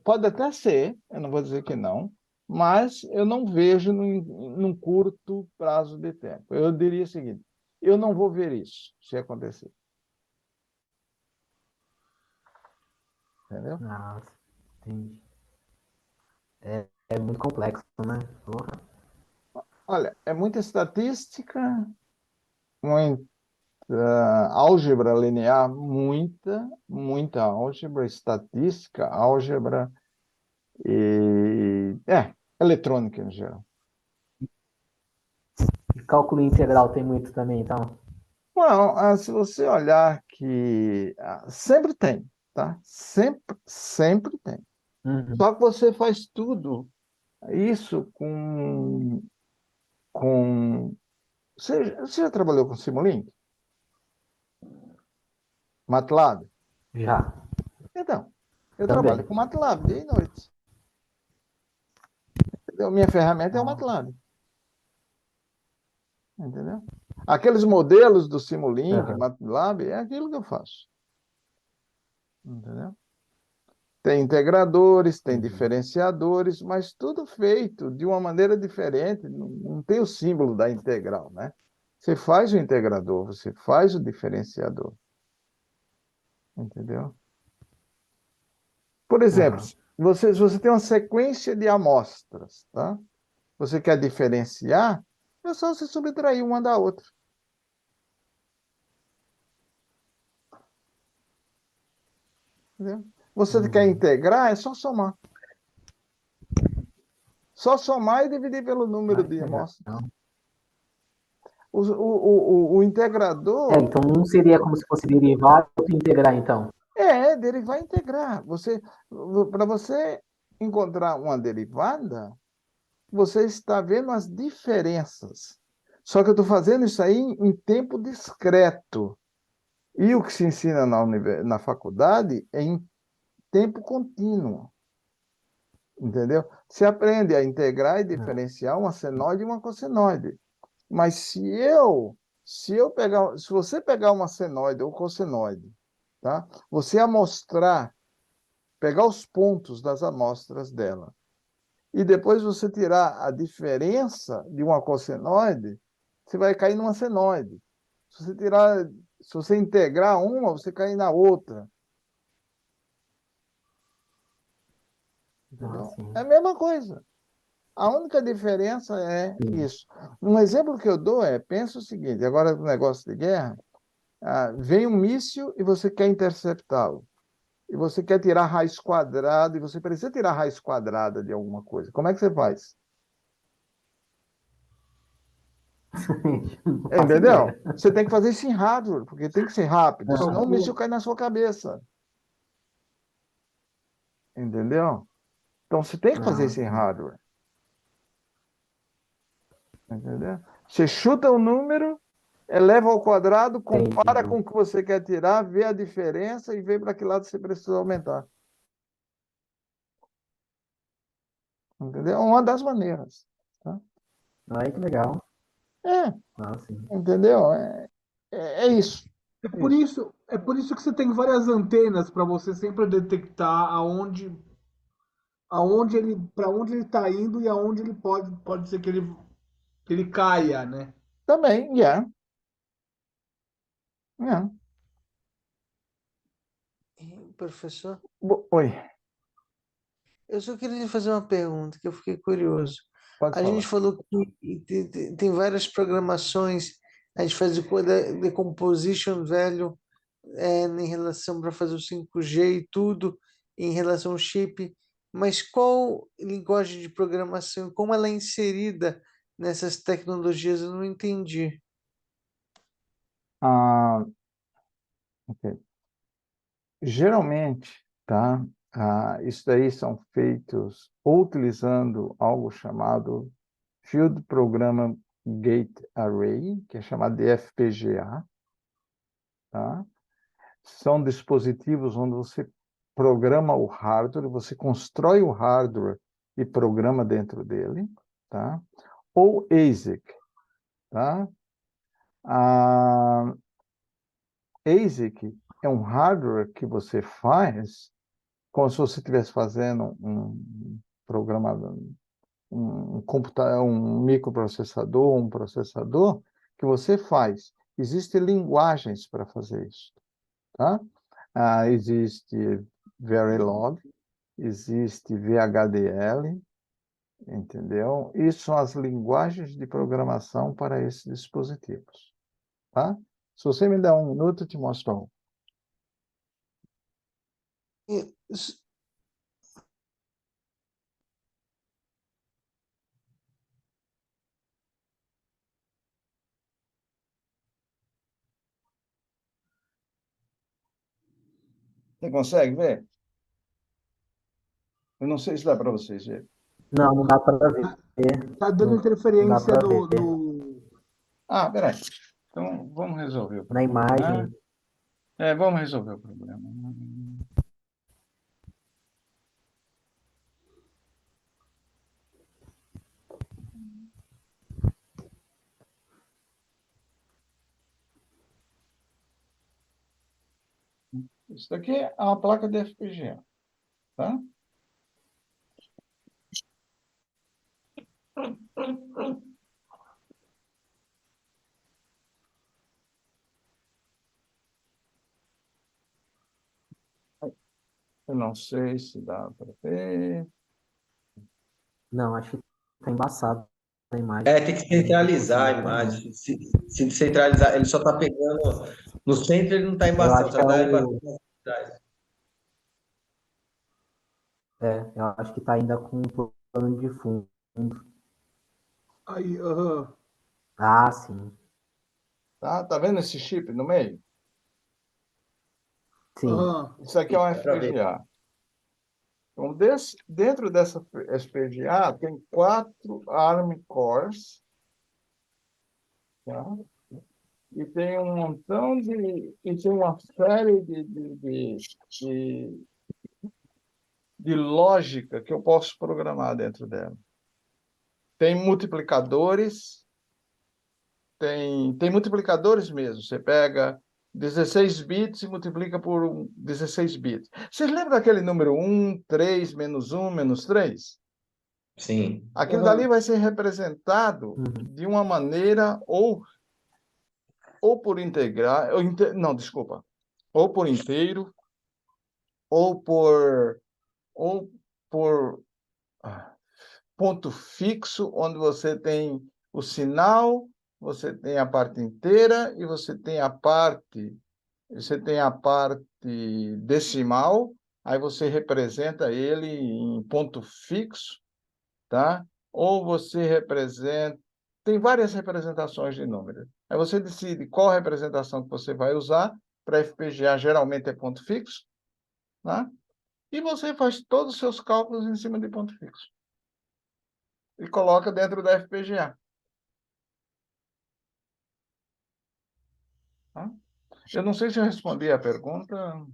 pode até ser, eu não vou dizer que não, mas eu não vejo num curto prazo de tempo. Eu diria o seguinte, eu não vou ver isso se acontecer. Entendeu? Ah, entendi. É muito complexo, né? Porra. Olha, é muita estatística, muita álgebra linear, muita álgebra, estatística, álgebra e eletrônica em geral. E cálculo integral tem muito também, então? Well, se você olhar que sempre tem, tá? Sempre tem. Uhum. Só que você faz tudo isso com... Você já trabalhou com Simulink? MATLAB? Já, Então, eu trabalho também. com MATLAB dia e noite. Entendeu? Minha ferramenta é o Ah, MATLAB. Entendeu? Aqueles modelos do Simulink, aham. MATLAB, é aquilo que eu faço. Entendeu? Tem integradores, tem Entendi. diferenciadores, mas tudo feito de uma maneira diferente. Não tem o símbolo da integral, né? Você faz o integrador, você faz o diferenciador. Entendeu? Por exemplo, Aham. se você tem uma sequência de amostras, tá? Você quer diferenciar, é só você subtrair uma da outra. Entendeu? Você quer Uhum. integrar, é só somar. Só somar e dividir pelo número Ah, de que legal. amostras. O integrador Então não seria como se fosse derivar e integrar, então. derivar e integrar. Para você encontrar uma derivada, você está vendo as diferenças. Só que eu estou fazendo isso aí em tempo discreto. E o que se ensina na faculdade é em tempo contínuo. Entendeu? Você aprende a integrar e diferenciar uma senoide e uma cossenoide. Mas se você pegar uma senoide ou cossenoide, tá? Você amostrar, pegar os pontos das amostras dela, e depois você tirar a diferença de uma cossenoide, você vai cair numa senoide. Se você integrar uma, você cai na outra. Entendeu? sim. É a mesma coisa. A única diferença é isso. Um exemplo que eu dou pensa o seguinte, agora no negócio de guerra, vem um míssil e você quer interceptá-lo. E você quer tirar raiz quadrada, e você precisa tirar raiz quadrada de alguma coisa. Como é que você faz? Não faço Entendeu? ideia. Você tem que fazer isso em hardware, porque tem que ser rápido, Não, senão o míssil cai na sua cabeça. Entendeu? Então você tem que fazer isso em sim. hardware. Entendeu? Você chuta o número, eleva ao quadrado, compara Entendi. com o que você quer tirar, vê a diferença e vê para que lado você precisa aumentar. Entendeu? É uma das maneiras. Tá? Aí que legal. É, Sim. entendeu? É isso. É por isso que você tem várias antenas para você sempre detectar para onde ele está indo e aonde ele pode ser que ele caia, né? Também, yeah. Yeah. Professor, Oi, eu só queria lhe fazer uma pergunta, que eu fiquei curioso. pode A gente falar. falou que tem várias programações, a gente faz o decomposition velho em relação para fazer o 5G e tudo, em relação ao chip, mas qual linguagem de programação, como ela é inserida nessas tecnologias, eu não entendi. Ah, ok. Geralmente, tá? Isso daí são feitos ou utilizando algo chamado Field Program Gate Array, que é chamado de FPGA, tá? São dispositivos onde você programa o hardware, você constrói o hardware e programa dentro dele, tá? Ou ASIC, tá? A ASIC é um hardware que você faz como se você estivesse fazendo um programa, um computador, um microprocessador, um processador, que você faz. Existem linguagens para fazer isso, tá? Existe Verilog, existe VHDL, entendeu? Isso são as linguagens de programação para esses dispositivos, tá? Se você me der um minuto, eu te mostro um. E, s- Você consegue ver? Eu não sei se dá para vocês verem. Não dá para ver. Tá dando Não dá interferência para ver. no. Peraí. Então, vamos resolver o Na problema, né? imagem. Vamos resolver o problema. Isso daqui é uma placa de FPGA, tá? Eu não sei se dá para ver. Não, acho que tá embaçado a imagem. Tem que centralizar a Não consigo ver, não. imagem. Se centralizar, ele só está pegando no centro, ele não está Eu embaçando, acho que só é dá embaçando o. atrás. Eu acho que tá ainda com um plano de fundo. Aí, Sim. Tá vendo esse chip no meio? Sim. Isso aqui é um Dá para ver. FPGA. Então, dentro dessa FPGA tem 4 ARM cores, tá? E tem um montão e tem uma série de lógica que eu posso programar dentro dela. Tem multiplicadores, tem multiplicadores mesmo. Você pega 16 bits e multiplica por 16 bits. Vocês lembram daquele número 1, 3, menos 1, menos 3? Sim. Aquilo dali vai ser representado de uma maneira ou por integral, não, desculpa, ou por inteiro, ou por ponto fixo, onde você tem o sinal, você tem a parte inteira e você tem a parte decimal, aí você representa ele em ponto fixo, tá? Ou você representa, tem várias representações de números. Aí você decide qual representação que você vai usar. Para FPGA geralmente é ponto fixo, tá? E você faz todos os seus cálculos em cima de ponto fixo. E coloca dentro da FPGA. Tá? Eu não sei se eu respondi a pergunta.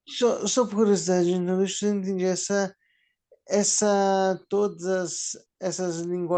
Só por curiosidade, não deixa eu entender todas essas linguagens